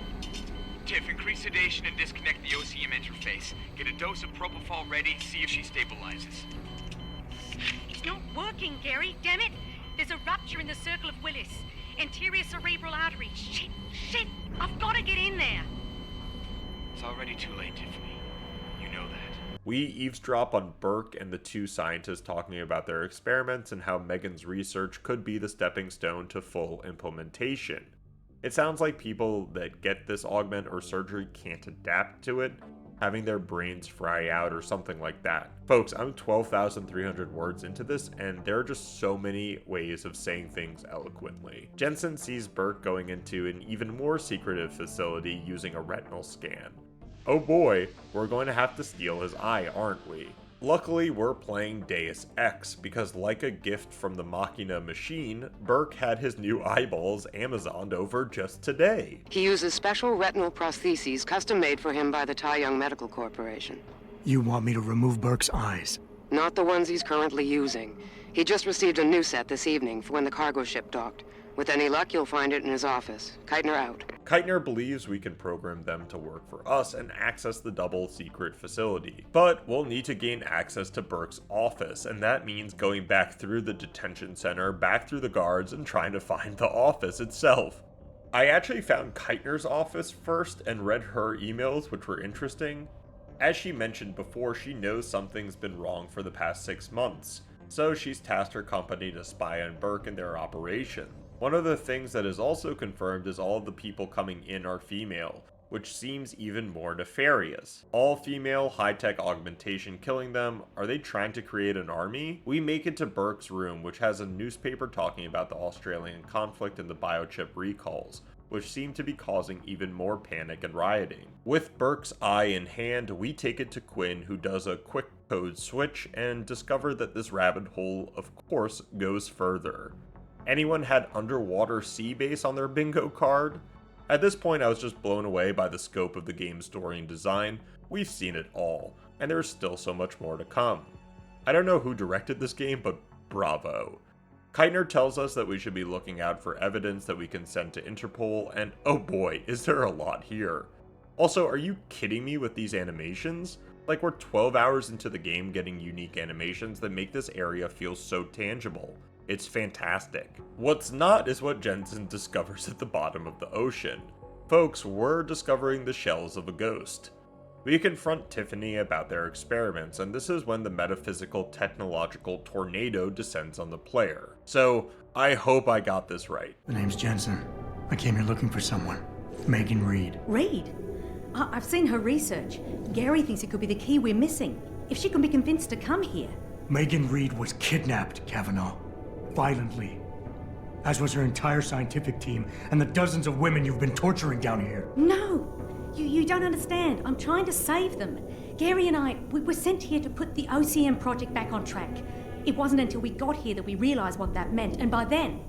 Tiff, increase sedation and disconnect the OCM interface. Get a dose of propofol ready, see if she stabilizes. It's not working, Gary, damn it! There's a rupture in the circle of Willis. Anterior cerebral artery. Shit! I've got to get in there! It's already too late, Tiffany. You know that. We eavesdrop on Burke and the two scientists talking about their experiments and how Megan's research could be the stepping stone to full implementation. It sounds like people that get this augment or surgery can't adapt to it, having their brains fry out or something like that. Folks, I'm 12,300 words into this, and there are just so many ways of saying things eloquently. Jensen sees Burke going into an even more secretive facility using a retinal scan. Oh boy, we're going to have to steal his eye, aren't we? Luckily, we're playing Deus Ex, because like a gift from the Machina machine, Burke had his new eyeballs Amazoned over just today. He uses special retinal prostheses custom-made for him by the TYM Medical Corporation. You want me to remove Burke's eyes? Not the ones he's currently using. He just received a new set this evening for when the cargo ship docked. With any luck, you'll find it in his office. Keitner out. Keitner believes we can program them to work for us and access the double secret facility, but we'll need to gain access to Burke's office, and that means going back through the detention center, back through the guards, and trying to find the office itself. I actually found Keitner's office first and read her emails, which were interesting. As she mentioned before, she knows something's been wrong for the past 6 months, so she's tasked her company to spy on Burke and their operation. One of the things that is also confirmed is all of the people coming in are female, which seems even more nefarious. All female, high-tech augmentation killing them. Are they trying to create an army? We make it to Burke's room, which has a newspaper talking about the Australian conflict and the biochip recalls, which seem to be causing even more panic and rioting. With Burke's eye in hand, we take it to Quinn, who does a quick code switch and discover that this rabbit hole, of course, goes further. Anyone had underwater sea base on their bingo card? At this point, I was just blown away by the scope of the game's story and design. We've seen it all, and there's still so much more to come. I don't know who directed this game, but bravo. Keitner tells us that we should be looking out for evidence that we can send to Interpol, and oh boy, is there a lot here. Also, are you kidding me with these animations? Like, we're 12 hours into the game getting unique animations that make this area feel so tangible. It's fantastic. What's not is what Jensen discovers at the bottom of the ocean. Folks, we're discovering the shells of a ghost. We confront Tiffany about their experiments, and this is when the metaphysical technological tornado descends on the player. So, I hope I got this right. The name's Jensen. I came here looking for someone. Megan Reed. Reed? I've seen her research. Gary thinks it could be the key we're missing. If she can be convinced to come here. Megan Reed was kidnapped, Kavanaugh. Violently. As was her entire scientific team and the dozens of women you've been torturing down here. No! You don't understand. I'm trying to save them. Gary and we were sent here to put the OCM project back on track. It wasn't until we got here that we realized what that meant, and by then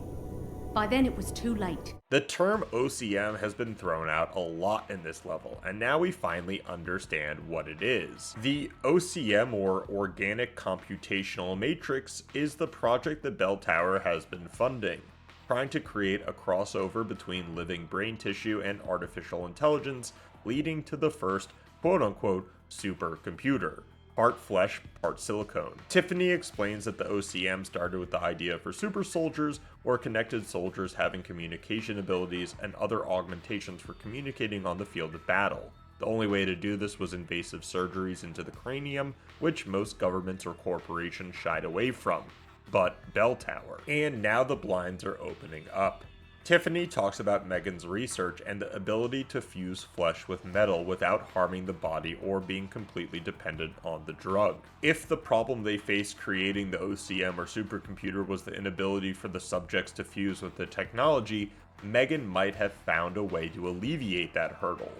it was too late. The term OCM has been thrown out a lot in this level, and now we finally understand what it is. The OCM, or Organic Computational Matrix, is the project that Belltower has been funding, trying to create a crossover between living brain tissue and artificial intelligence, leading to the first quote-unquote supercomputer. Part flesh, part silicone. Tiffany explains that the OCM started with the idea for super soldiers, or connected soldiers having communication abilities and other augmentations for communicating on the field of battle. The only way to do this was invasive surgeries into the cranium, which most governments or corporations shied away from. But Belltower. And now the blinds are opening up. Tiffany talks about Megan's research and the ability to fuse flesh with metal without harming the body or being completely dependent on the drug. If the problem they faced creating the OCM or supercomputer was the inability for the subjects to fuse with the technology, Megan might have found a way to alleviate that hurdle.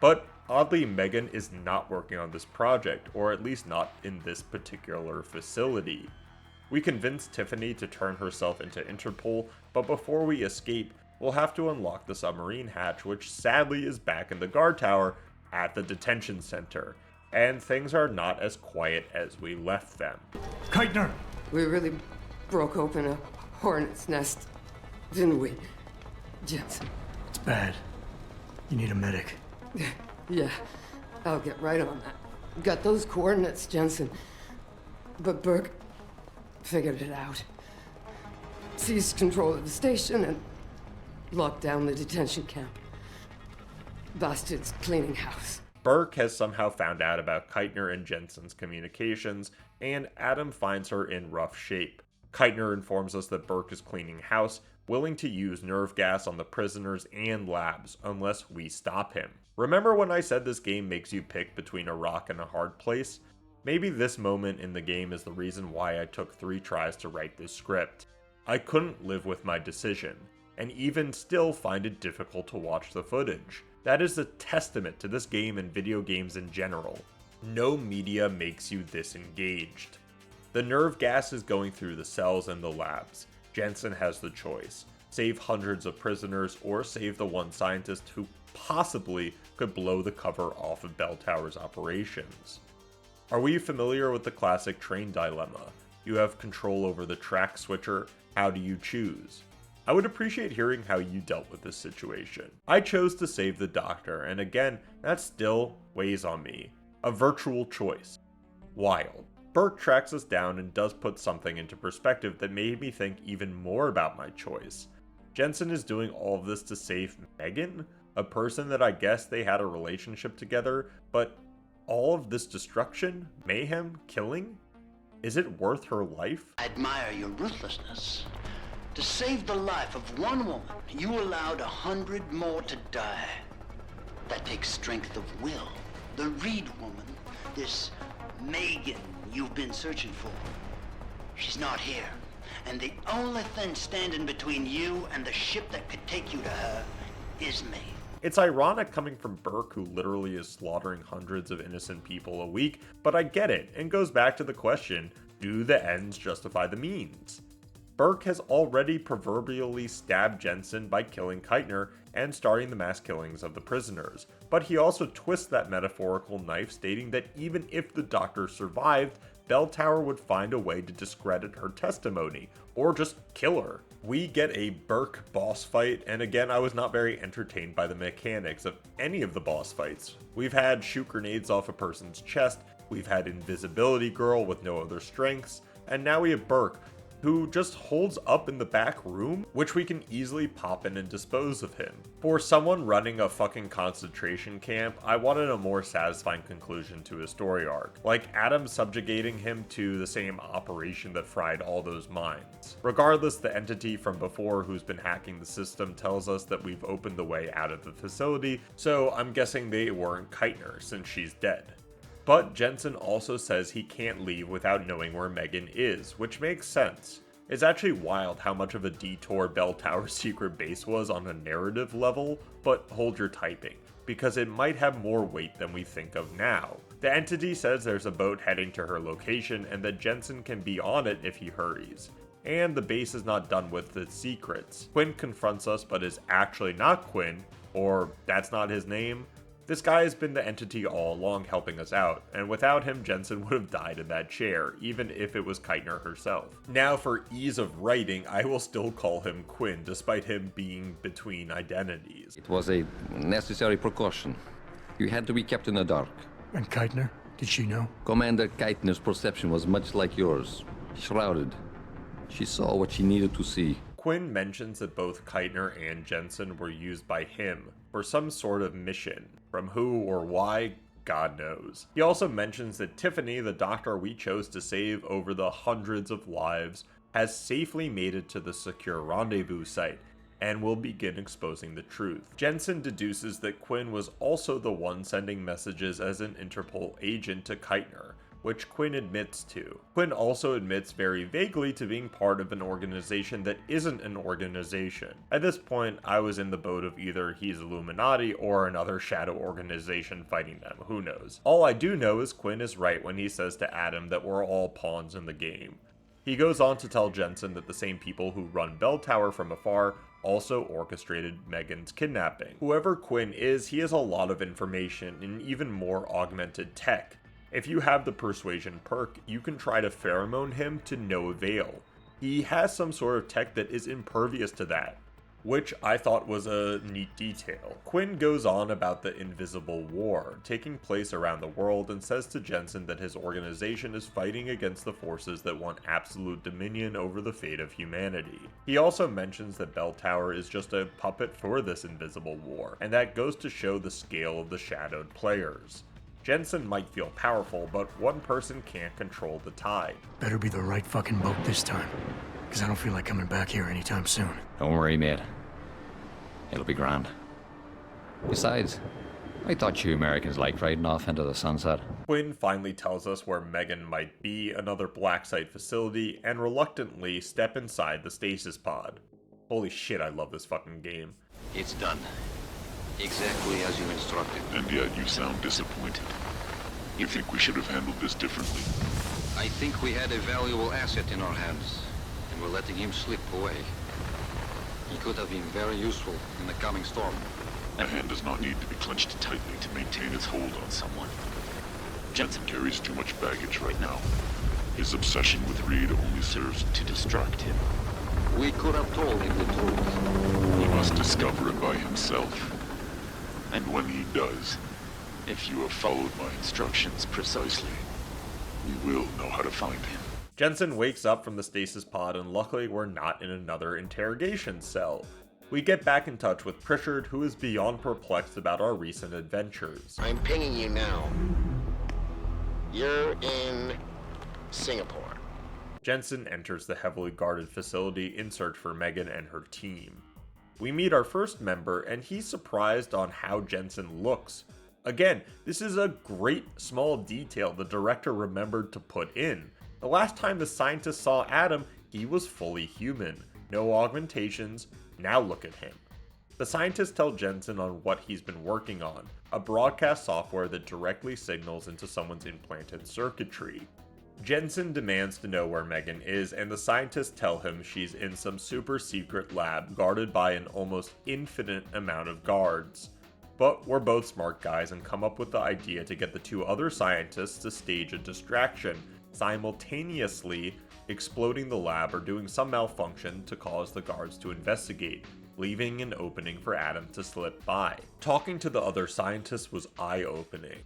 But oddly, Megan is not working on this project, or at least not in this particular facility. We convince Tiffany to turn herself into Interpol, but before we escape, we'll have to unlock the submarine hatch, which sadly is back in the guard tower at the detention center. And things are not as quiet as we left them. Keitner! We really broke open a hornet's nest, didn't we, Jensen? It's bad. You need a medic. Yeah, I'll get right on that. Got those coordinates, Jensen. But Burke figured it out. Seized control of the station and locked down the detention camp. Bastards cleaning house. Burke has somehow found out about Keitner and Jensen's communications, and Adam finds her in rough shape. Keitner informs us that Burke is cleaning house, willing to use nerve gas on the prisoners and labs unless we stop him. Remember when I said this game makes you pick between a rock and a hard place? Maybe this moment in the game is the reason why I took 3 tries to write this script. I couldn't live with my decision, and even still find it difficult to watch the footage. That is a testament to this game and video games in general. No media makes you this engaged. The nerve gas is going through the cells and the labs. Jensen has the choice. Save hundreds of prisoners or save the one scientist who possibly could blow the cover off of Belltower's operations. Are we familiar with the classic train dilemma? You have control over the track switcher, how do you choose? I would appreciate hearing how you dealt with this situation. I chose to save the doctor, and again, that still weighs on me. A virtual choice. Wild. Burke tracks us down and does put something into perspective that made me think even more about my choice. Jensen is doing all of this to save Megan, a person that I guess they had a relationship together, but all of this destruction, mayhem, killing? Is it worth her life? I admire your ruthlessness. To save the life of one woman, you allowed 100 more to die. That takes strength of will. The Reed woman, this Megan you've been searching for, she's not here. And the only thing standing between you and the ship that could take you to her is me. It's ironic coming from Burke, who literally is slaughtering hundreds of innocent people a week, but I get it, and goes back to the question, do the ends justify the means? Burke has already proverbially stabbed Jensen by killing Keitner and starting the mass killings of the prisoners, but he also twists that metaphorical knife, stating that even if the doctor survived, Belltower would find a way to discredit her testimony, or just kill her. We get a Burke boss fight, and again I was not very entertained by the mechanics of any of the boss fights. We've had shoot grenades off a person's chest, we've had Invisibility Girl with no other strengths, and now we have Burke, who just holds up in the back room, which we can easily pop in and dispose of him. For someone running a fucking concentration camp, I wanted a more satisfying conclusion to his story arc, like Adam subjugating him to the same operation that fried all those minds. Regardless, the entity from before who's been hacking the system tells us that we've opened the way out of the facility, so I'm guessing they weren't Keitner since she's dead. But Jensen also says he can't leave without knowing where Megan is, which makes sense. It's actually wild how much of a detour Belltower's secret base was on a narrative level, but hold your typing, because it might have more weight than we think of now. The entity says there's a boat heading to her location and that Jensen can be on it if he hurries. And the base is not done with its secrets. Quinn confronts us but is actually not Quinn, or that's not his name. This guy has been the entity all along helping us out, and without him Jensen would have died in that chair, even if it was Keitner herself. Now for ease of writing, I will still call him Quinn, despite him being between identities. It was a necessary precaution. You had to be kept in the dark. And Keitner? Did she know? Commander Keitner's perception was much like yours. Shrouded. She saw what she needed to see. Quinn mentions that both Keitner and Jensen were used by him for some sort of mission. From who or why, God knows. He also mentions that Tiffany, the doctor we chose to save over the hundreds of lives, has safely made it to the secure rendezvous site, and will begin exposing the truth. Jensen deduces that Quinn was also the one sending messages as an Interpol agent to Keitner, which Quinn admits to. Quinn also admits very vaguely to being part of an organization that isn't an organization. At this point, I was in the boat of either he's Illuminati or another shadow organization fighting them, who knows. All I do know is Quinn is right when he says to Adam that we're all pawns in the game. He goes on to tell Jensen that the same people who run Belltower from afar also orchestrated Megan's kidnapping. Whoever Quinn is, he has a lot of information and even more augmented tech. If you have the persuasion perk, you can try to pheromone him to no avail. He has some sort of tech that is impervious to that, which I thought was a neat detail. Quinn goes on about the invisible war taking place around the world and says to Jensen that his organization is fighting against the forces that want absolute dominion over the fate of humanity. He also mentions that Belltower is just a puppet for this invisible war, and that goes to show the scale of the shadowed players. Jensen might feel powerful, but one person can't control the tide. Better be the right fucking boat this time, because I don't feel like coming back here anytime soon. Don't worry, mate. It'll be grand. Besides, I thought you Americans liked riding off into the sunset. Quinn finally tells us where Megan might be, another black site facility, and reluctantly step inside the stasis pod. Holy shit, I love this fucking game. It's done. Exactly as you instructed. And yet you sound disappointed. You think we should have handled this differently? I think we had a valuable asset in our hands, and we're letting him slip away. He could have been very useful in the coming storm. A hand does not need to be clenched tightly to maintain its hold on someone. Jensen carries too much baggage right now. His obsession with Reed only serves to distract him. We could have told him the truth. He must discover it by himself. And when he does, if you have followed my instructions precisely, you will know how to find him. Jensen wakes up from the stasis pod, and luckily we're not in another interrogation cell. We get back in touch with Pritchard, who is beyond perplexed about our recent adventures. I'm pinging you now. You're in Singapore. Jensen enters the heavily guarded facility in search for Megan and her team. We meet our first member, and he's surprised on how Jensen looks. Again, this is a great small detail the director remembered to put in. The last time the scientist saw Adam, he was fully human. No augmentations. Now look at him. The scientists tell Jensen on what he's been working on, a broadcast software that directly signals into someone's implanted circuitry. Jensen demands to know where Megan is, and the scientists tell him she's in some super secret lab guarded by an almost infinite amount of guards. But we're both smart guys and come up with the idea to get the two other scientists to stage a distraction, simultaneously exploding the lab or doing some malfunction to cause the guards to investigate, leaving an opening for Adam to slip by. Talking to the other scientists was eye-opening.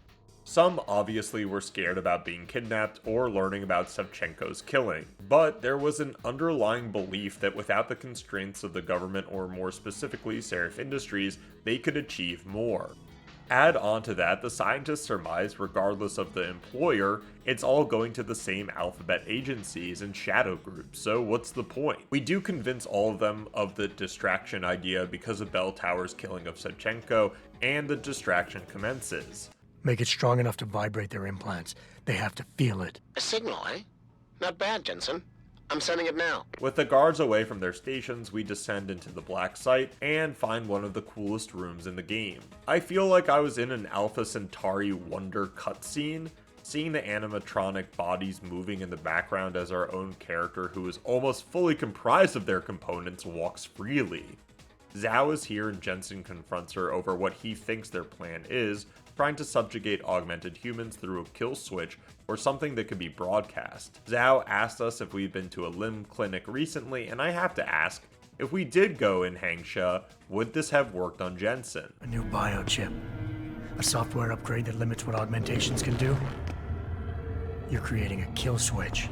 Some obviously were scared about being kidnapped or learning about Savchenko's killing, but there was an underlying belief that without the constraints of the government, or more specifically Sarif Industries, they could achieve more. Add on to that, the scientists surmise, regardless of the employer, it's all going to the same alphabet agencies and shadow groups, so what's the point? We do convince all of them of the distraction idea because of Belltower's killing of Savchenko, and the distraction commences. Make it strong enough to vibrate their implants. They have to feel it. A signal, eh? Not bad, Jensen. I'm sending it now. With the guards away from their stations, we descend into the black site and find one of the coolest rooms in the game. I feel like I was in an Alpha Centauri Wonder cutscene, seeing the animatronic bodies moving in the background as our own character, who is almost fully comprised of their components, walks freely. Zhao is here and Jensen confronts her over what he thinks their plan is, trying to subjugate augmented humans through a kill switch or something that could be broadcast. Zhao asked us if we've been to a limb clinic recently, and I have to ask, if we did go in Hangsha, would this have worked on Jensen? A new biochip. A software upgrade that limits what augmentations can do. You're creating a kill switch.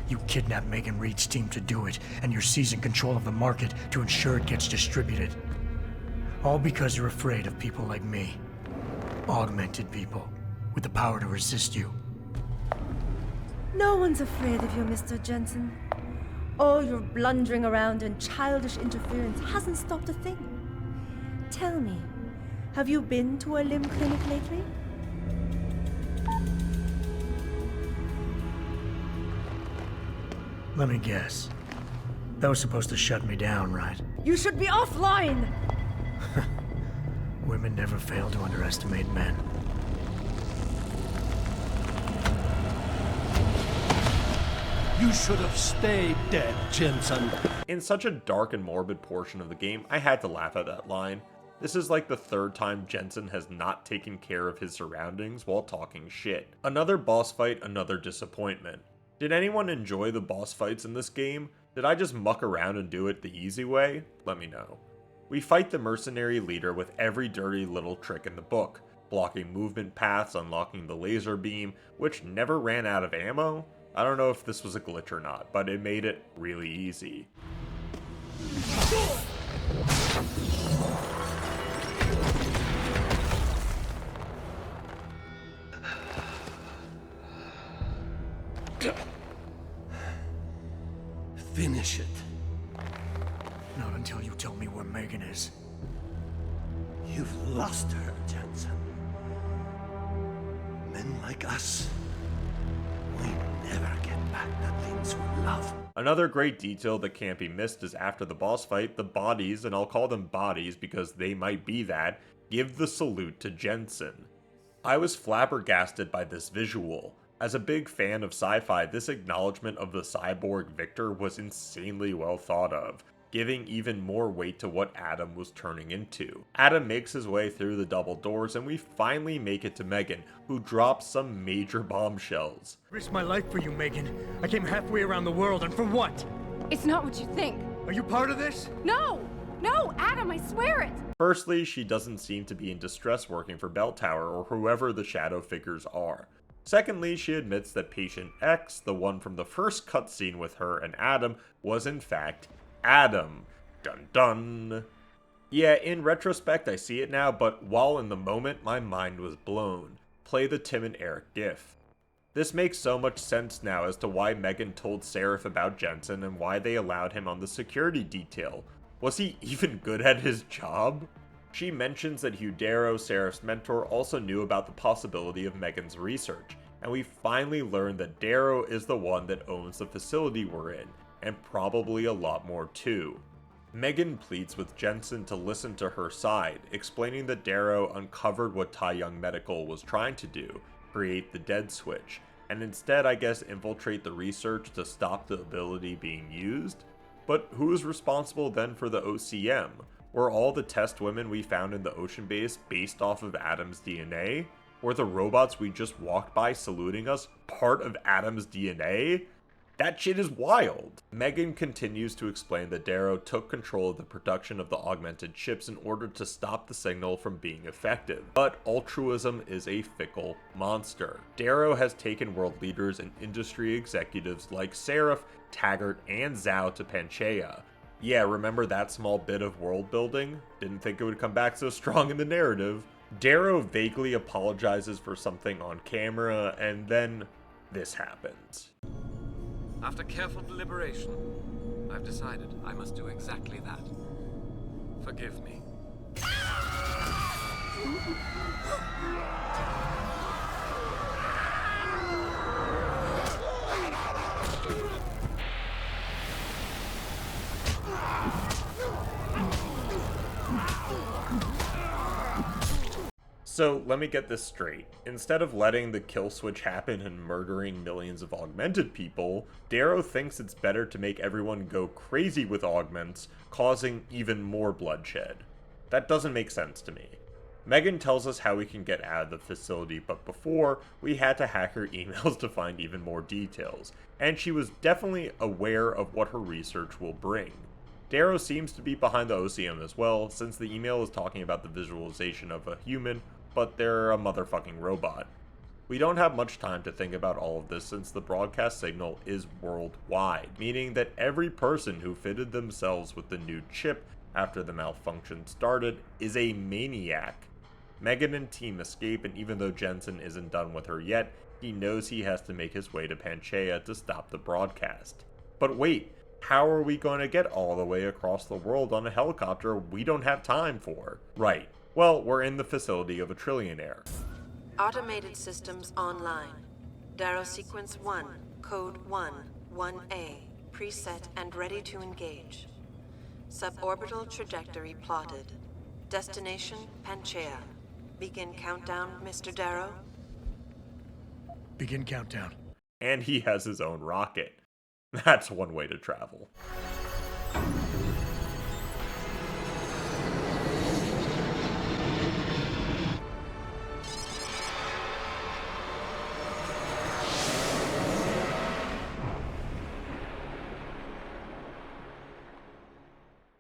You kidnapped Megan Reed's team to do it, and you're seizing control of the market to ensure it gets distributed. All because you're afraid of people like me. Augmented people, with the power to resist you. No one's afraid of you, Mr. Jensen. All your blundering around and childish interference hasn't stopped a thing. Tell me, have you been to a limb clinic lately? Let me guess. That was supposed to shut me down, right? You should be offline! Women never fail to underestimate men. You should have stayed dead, Jensen. In such a dark and morbid portion of the game, I had to laugh at that line. This is like the third time Jensen has not taken care of his surroundings while talking shit. Another boss fight, another disappointment. Did anyone enjoy the boss fights in this game? Did I just muck around and do it the easy way? Let me know. We fight the mercenary leader with every dirty little trick in the book, blocking movement paths, unlocking the laser beam, which never ran out of ammo. I don't know if this was a glitch or not, but it made it really easy. Finish it. Not until you tell me where Megan is. You've lost her, Jensen. Men like us, we never get back the things we love. Another great detail that can't be missed is after the boss fight, the bodies, and I'll call them bodies because they might be that, give the salute to Jensen. I was flabbergasted by this visual. As a big fan of sci-fi, this acknowledgement of the cyborg Victor was insanely well thought of, giving even more weight to what Adam was turning into. Adam makes his way through the double doors and we finally make it to Megan, who drops some major bombshells. Risked my life for you, Megan. I came halfway around the world, and for what? It's not what you think. Are you part of this? No! No, Adam, I swear it! Firstly, she doesn't seem to be in distress working for Belltower or whoever the shadow figures are. Secondly, she admits that Patient X, the one from the first cutscene with her and Adam, was in fact Adam. Dun dun. Yeah, in retrospect I see it now, but while in the moment my mind was blown. Play the Tim and Eric gif. This makes so much sense now as to why Megan told Sarif about Jensen and why they allowed him on the security detail. Was he even good at his job? She mentions that Hudero, Sarif's mentor, also knew about the possibility of Megan's research, and we finally learn that Darrow is the one that owns the facility we're in, and probably a lot more too. Megan pleads with Jensen to listen to her side, explaining that Darrow uncovered what TYM Medical was trying to do, create the dead switch, and instead I guess infiltrate the research to stop the ability being used? But who is responsible then for the OCM? Were all the test women we found in the ocean base based off of Adam's DNA? Were the robots we just walked by saluting us part of Adam's DNA? That shit is wild. Megan continues to explain that Darrow took control of the production of the augmented chips in order to stop the signal from being effective. But altruism is a fickle monster. Darrow has taken world leaders and industry executives like Sarif, Taggart, and Zhao to Panchaea. Yeah, remember that small bit of world building? Didn't think it would come back so strong in the narrative. Darrow vaguely apologizes for something on camera, and then this happens. After careful deliberation, I've decided I must do exactly that. Forgive me. So let me get this straight. Instead of letting the kill switch happen and murdering millions of augmented people, Darrow thinks it's better to make everyone go crazy with augments, causing even more bloodshed. That doesn't make sense to me. Megan tells us how we can get out of the facility, but before, we had to hack her emails to find even more details, and she was definitely aware of what her research will bring. Darrow seems to be behind the OCM as well, since the email is talking about the visualization of a human, but they're a motherfucking robot. We don't have much time to think about all of this since the broadcast signal is worldwide, meaning that every person who fitted themselves with the new chip after the malfunction started is a maniac. Megan and team escape, and even though Jensen isn't done with her yet, he knows he has to make his way to Panchaea to stop the broadcast. But wait, how are we going to get all the way across the world on a helicopter we don't have time for? Right. Well, we're in the facility of a trillionaire. Automated systems online. Darrow sequence 1, code 1, 1A, preset and ready to engage. Suborbital trajectory plotted. Destination Panchaea. Begin countdown, Mr. Darrow. Begin countdown. And he has his own rocket. That's one way to travel.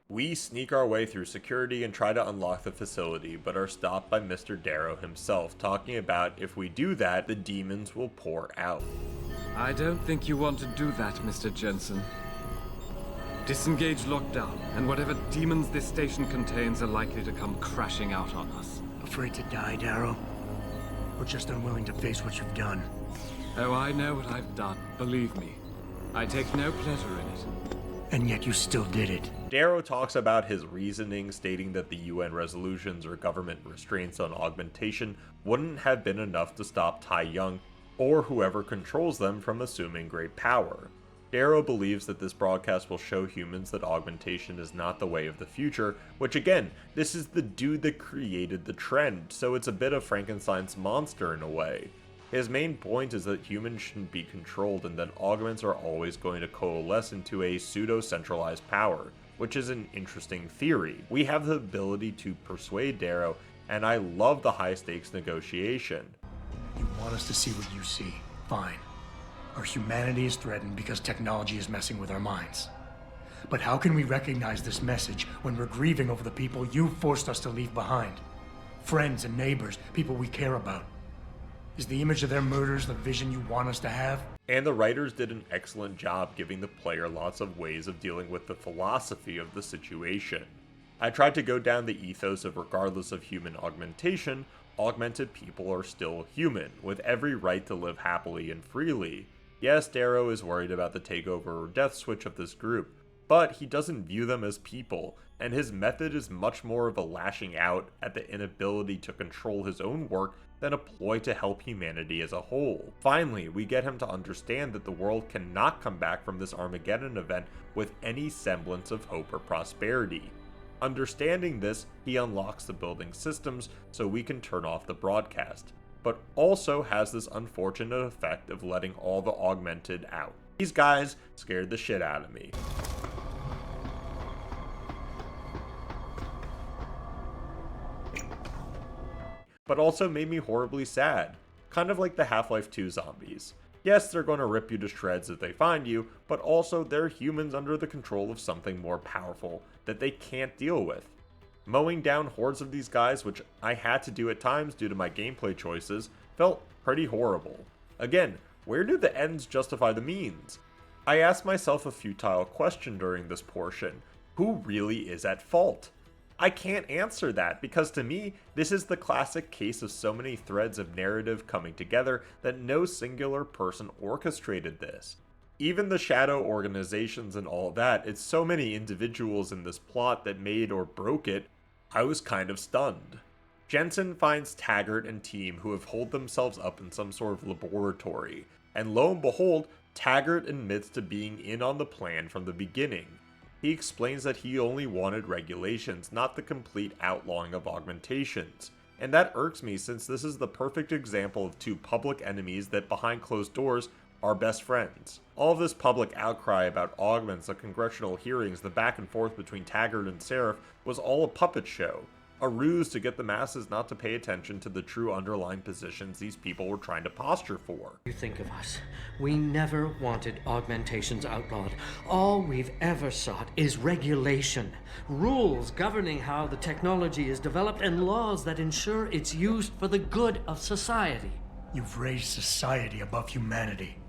We sneak our way through security and try to unlock the facility, but are stopped by Mr. Darrow himself, talking about if we do that, the demons will pour out. I don't think you want to do that, Mr. Jensen. Disengage lockdown, and whatever demons this station contains are likely to come crashing out on us. Afraid to die, Darrow? Or just unwilling to face what you've done? Oh, I know what I've done, believe me. I take no pleasure in it. And yet you still did it. Darrow talks about his reasoning, stating that the UN resolutions or government restraints on augmentation wouldn't have been enough to stop TYM or whoever controls them from assuming great power. Darrow believes that this broadcast will show humans that augmentation is not the way of the future, which again, this is the dude that created the trend, so it's a bit of Frankenstein's monster in a way. His main point is that humans shouldn't be controlled and that augments are always going to coalesce into a pseudo-centralized power, which is an interesting theory. We have the ability to persuade Darrow, and I love the high-stakes negotiation. You want us to see what you see. Fine. Our humanity is threatened because technology is messing with our minds. But how can we recognize this message when we're grieving over the people you forced us to leave behind? Friends and neighbors, people we care about. Is the image of their murders the vision you want us to have? And the writers did an excellent job giving the player lots of ways of dealing with the philosophy of the situation. I tried to go down the ethos of regardless of human augmentation, augmented people are still human, with every right to live happily and freely. Yes, Darrow is worried about the takeover or death switch of this group, but he doesn't view them as people, and his method is much more of a lashing out at the inability to control his own work than a ploy to help humanity as a whole. Finally, we get him to understand that the world cannot come back from this Armageddon event with any semblance of hope or prosperity. Understanding this, he unlocks the building systems so we can turn off the broadcast, but also has this unfortunate effect of letting all the augmented out. These guys scared the shit out of me. But also made me horribly sad, kind of like the Half-Life 2 zombies. Yes, they're going to rip you to shreds if they find you, but also they're humans under the control of something more powerful that they can't deal with. Mowing down hordes of these guys, which I had to do at times due to my gameplay choices, felt pretty horrible. Again, where do the ends justify the means? I asked myself a futile question during this portion: who really is at fault? I can't answer that, because to me, this is the classic case of so many threads of narrative coming together that no singular person orchestrated this. Even the shadow organizations and all that, it's so many individuals in this plot that made or broke it, I was kind of stunned. Jensen finds Taggart and team who have holed themselves up in some sort of laboratory, and lo and behold, Taggart admits to being in on the plan from the beginning. He explains that he only wanted regulations, not the complete outlawing of augmentations. And that irks me, since this is the perfect example of two public enemies that behind closed doors are best friends. All of this public outcry about augments, the congressional hearings, the back and forth between Taggart and Sarif was all a puppet show. A ruse to get the masses not to pay attention to the true underlying positions these people were trying to posture for. You think of us. We never wanted augmentations outlawed. All we've ever sought is regulation. Rules governing how the technology is developed and laws that ensure it's used for the good of society. You've raised society above humanity.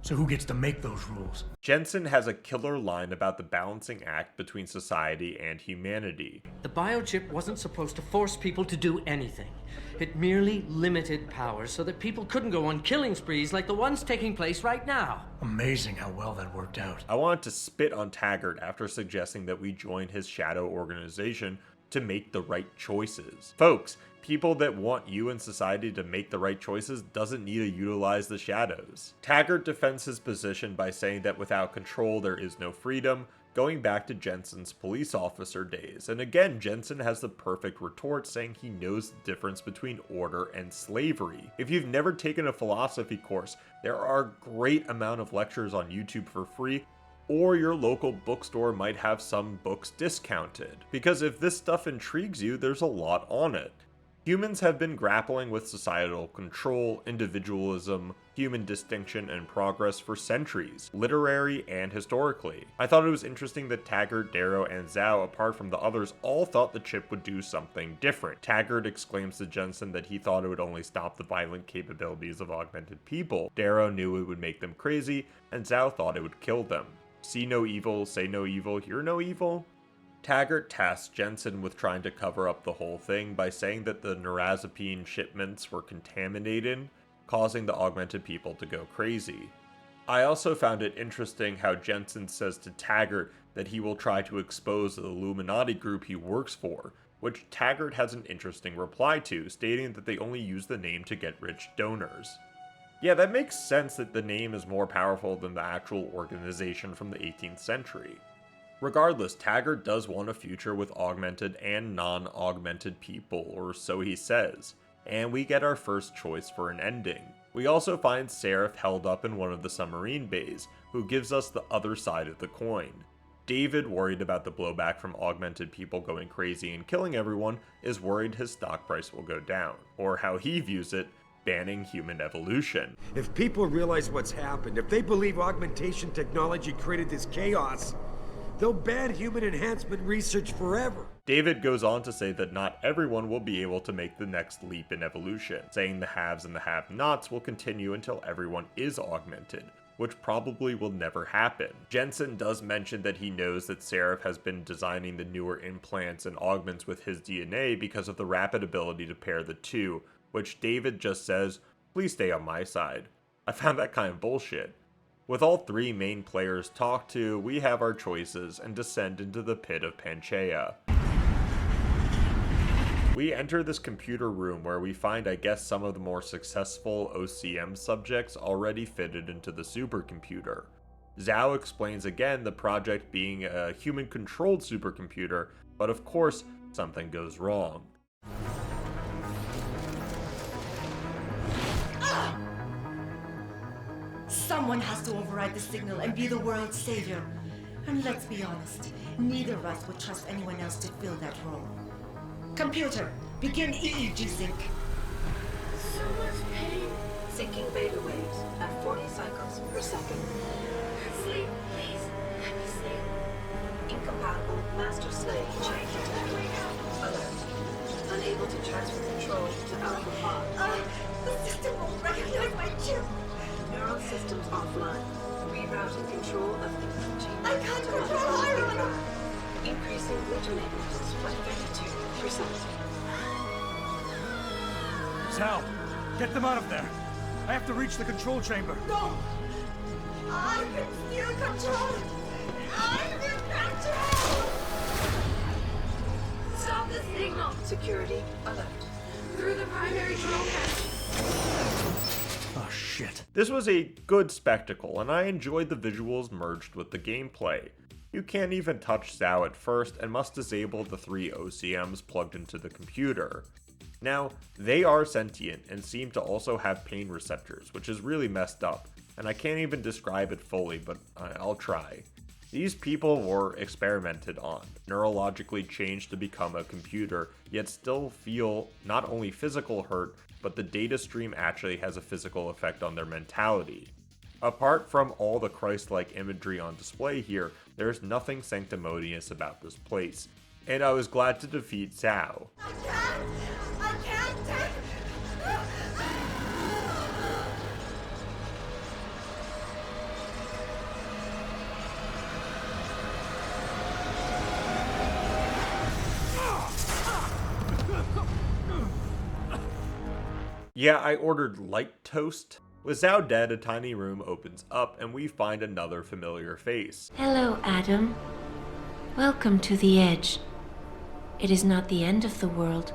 So who gets to make those rules? Jensen has a killer line about the balancing act between society and humanity. The biochip wasn't supposed to force people to do anything. It merely limited powers so that people couldn't go on killing sprees like the ones taking place right now. Amazing how well that worked out. I wanted to spit on Taggart after suggesting that we join his shadow organization to make the right choices. Folks, people that want you and society to make the right choices doesn't need to utilize the shadows. Taggart defends his position by saying that without control there is no freedom, going back to Jensen's police officer days. And again, Jensen has the perfect retort, saying he knows the difference between order and slavery. If you've never taken a philosophy course, there are a great amount of lectures on YouTube for free, or your local bookstore might have some books discounted. Because if this stuff intrigues you, there's a lot on it. Humans have been grappling with societal control, individualism, human distinction, and progress for centuries, literary and historically. I thought it was interesting that Taggart, Darrow, and Zhao, apart from the others, all thought the chip would do something different. Taggart exclaims to Jensen that he thought it would only stop the violent capabilities of augmented people. Darrow knew it would make them crazy, and Zhao thought it would kill them. See no evil, say no evil, hear no evil? Taggart tasks Jensen with trying to cover up the whole thing by saying that the neurazepine shipments were contaminated, causing the augmented people to go crazy. I also found it interesting how Jensen says to Taggart that he will try to expose the Illuminati group he works for, which Taggart has an interesting reply to, stating that they only use the name to get rich donors. Yeah, that makes sense that the name is more powerful than the actual organization from the 18th century. Regardless, Taggart does want a future with augmented and non-augmented people, or so he says, and we get our first choice for an ending. We also find Sarif held up in one of the submarine bays, who gives us the other side of the coin. David, worried about the blowback from augmented people going crazy and killing everyone, is worried his stock price will go down, or how he views it, banning human evolution. If people realize what's happened, if they believe augmentation technology created this chaos, They'll ban human enhancement research forever. David goes on to say that not everyone will be able to make the next leap in evolution, saying the haves and the have-nots will continue until everyone is augmented, which probably will never happen. Jensen does mention that he knows that Sarif has been designing the newer implants and augments with his DNA because of the rapid ability to pair the two, which David just says, "Please stay on my side." I found that kind of bullshit. With all three main players talked to, we have our choices and descend into the pit of Panchaea. We enter this computer room where we find, I guess, some of the more successful OCM subjects already fitted into the supercomputer. Zhao explains again the project being a human-controlled supercomputer, but of course, something goes wrong. Someone has to override the signal and be the world's savior. And let's be honest, neither of us would trust anyone else to fill that role. Computer, begin EEG sync. So much pain. Syncing beta waves at 40 cycles per second. Sleep, please. Let me sleep. Incompatible master slave chain detected. Alert. Unable to transfer control to Alpha 5. The system won't recognize my chip. Neural systems offline. Rerouting control of the chain. I can't control iron. Increasing glutamate levels by 32%. Sal, get them out of there. I have to reach the control chamber. No! I can still control it! I'm in control! Stop the signal! Security alert. Through the primary control panel. Oh shit. This was a good spectacle, and I enjoyed the visuals merged with the gameplay. You can't even touch Zhao at first and must disable the 3 OCMs plugged into the computer. Now, they are sentient and seem to also have pain receptors, which is really messed up, and I can't even describe it fully, but I'll try. These people were experimented on, neurologically changed to become a computer, yet still feel not only physical hurt, but the data stream actually has a physical effect on their mentality. Apart from all the Christ-like imagery on display here, there's nothing sanctimonious about this place, and I was glad to defeat Zhao. I can't take... Yeah, I ordered light toast. With Zhao dead, a tiny room opens up and we find another familiar face. Hello, Adam. Welcome to the Edge. It is not the end of the world,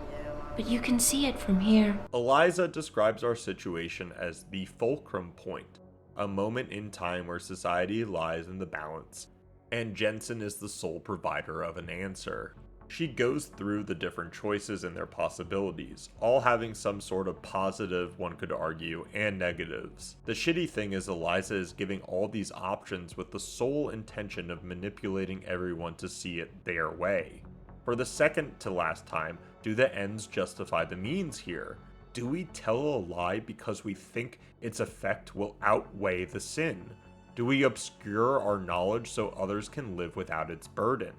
but you can see it from here. Eliza describes our situation as the fulcrum point, a moment in time where society lies in the balance, and Jensen is the sole provider of an answer. She goes through the different choices and their possibilities, all having some sort of positive, one could argue, and negatives. The shitty thing is Eliza is giving all these options with the sole intention of manipulating everyone to see it their way. For the second to last time, do the ends justify the means here? Do we tell a lie because we think its effect will outweigh the sin? Do we obscure our knowledge so others can live without its burden?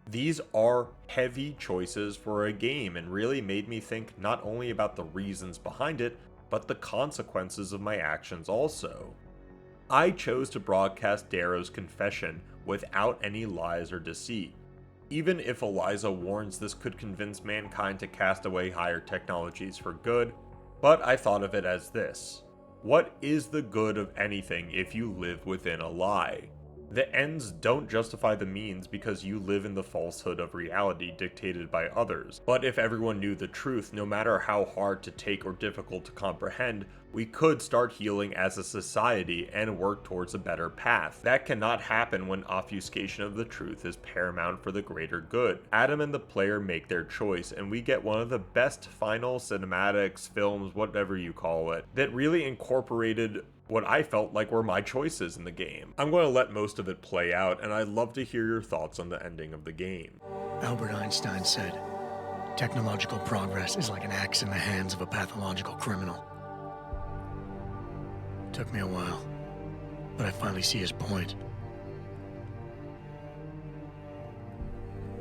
These are heavy choices for a game and really made me think not only about the reasons behind it, but the consequences of my actions also. I chose to broadcast Darrow's confession without any lies or deceit. Even if Eliza warns this could convince mankind to cast away higher technologies for good, but I thought of it as this. What is the good of anything if you live within a lie? The ends don't justify the means because you live in the falsehood of reality dictated by others. But if everyone knew the truth, no matter how hard to take or difficult to comprehend, we could start healing as a society and work towards a better path. That cannot happen when obfuscation of the truth is paramount for the greater good. Adam and the player make their choice, and we get one of the best final cinematics, films, whatever you call it, that really incorporated what I felt like were my choices in the game. I'm going to let most of it play out, and I'd love to hear your thoughts on the ending of the game. Albert Einstein said, technological progress is like an axe in the hands of a pathological criminal. Took me a while, but I finally see his point.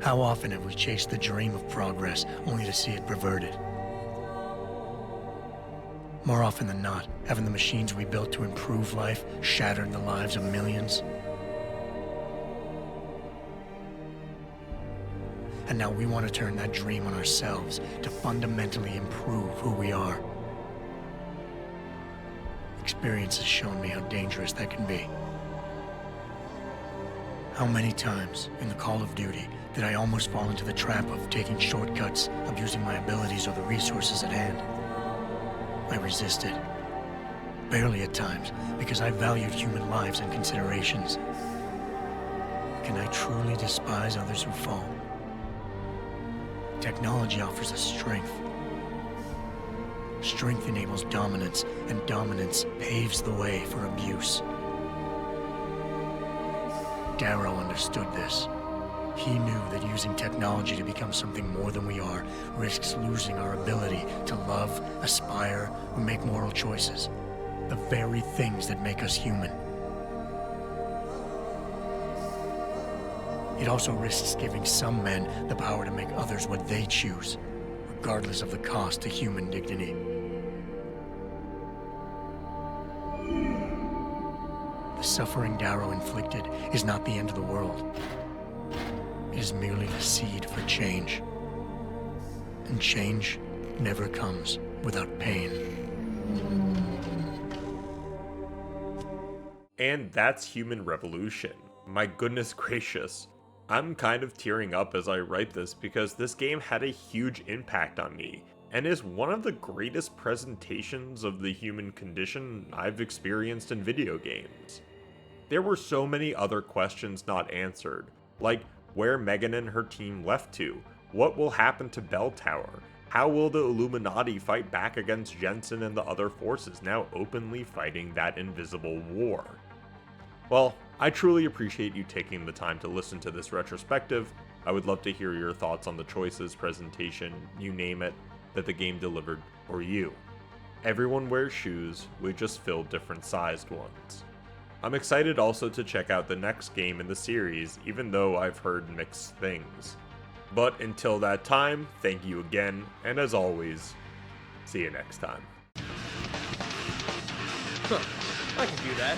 How often have we chased the dream of progress only to see it perverted? More often than not, haven't the machines we built to improve life shattered the lives of millions? And now we want to turn that dream on ourselves to fundamentally improve who we are. Experience has shown me how dangerous that can be. How many times in the Call of Duty did I almost fall into the trap of taking shortcuts, abusing my abilities or the resources at hand? I resisted. Barely at times, because I valued human lives and considerations. Can I truly despise others who fall? Technology offers us strength. Strength enables dominance, and dominance paves the way for abuse. Darrow understood this. He knew that using technology to become something more than we are risks losing our ability to love, aspire, or make moral choices. The very things that make us human. It also risks giving some men the power to make others what they choose, regardless of the cost to human dignity. The suffering Darrow inflicted is not the end of the world. It is merely the seed for change. And change never comes without pain. And that's Human Revolution. My goodness gracious. I'm kind of tearing up as I write this because this game had a huge impact on me, and is one of the greatest presentations of the human condition I've experienced in video games. There were so many other questions not answered, like where Megan and her team left to, what will happen to Belltower, how will the Illuminati fight back against Jensen and the other forces now openly fighting that invisible war. Well, I truly appreciate you taking the time to listen to this retrospective. I would love to hear your thoughts on the choices, presentation, you name it, that the game delivered for you. Everyone wears shoes, we just fill different sized ones. I'm excited also to check out the next game in the series, even though I've heard mixed things. But until that time, thank you again, and as always, see you next time. Huh, I can do that.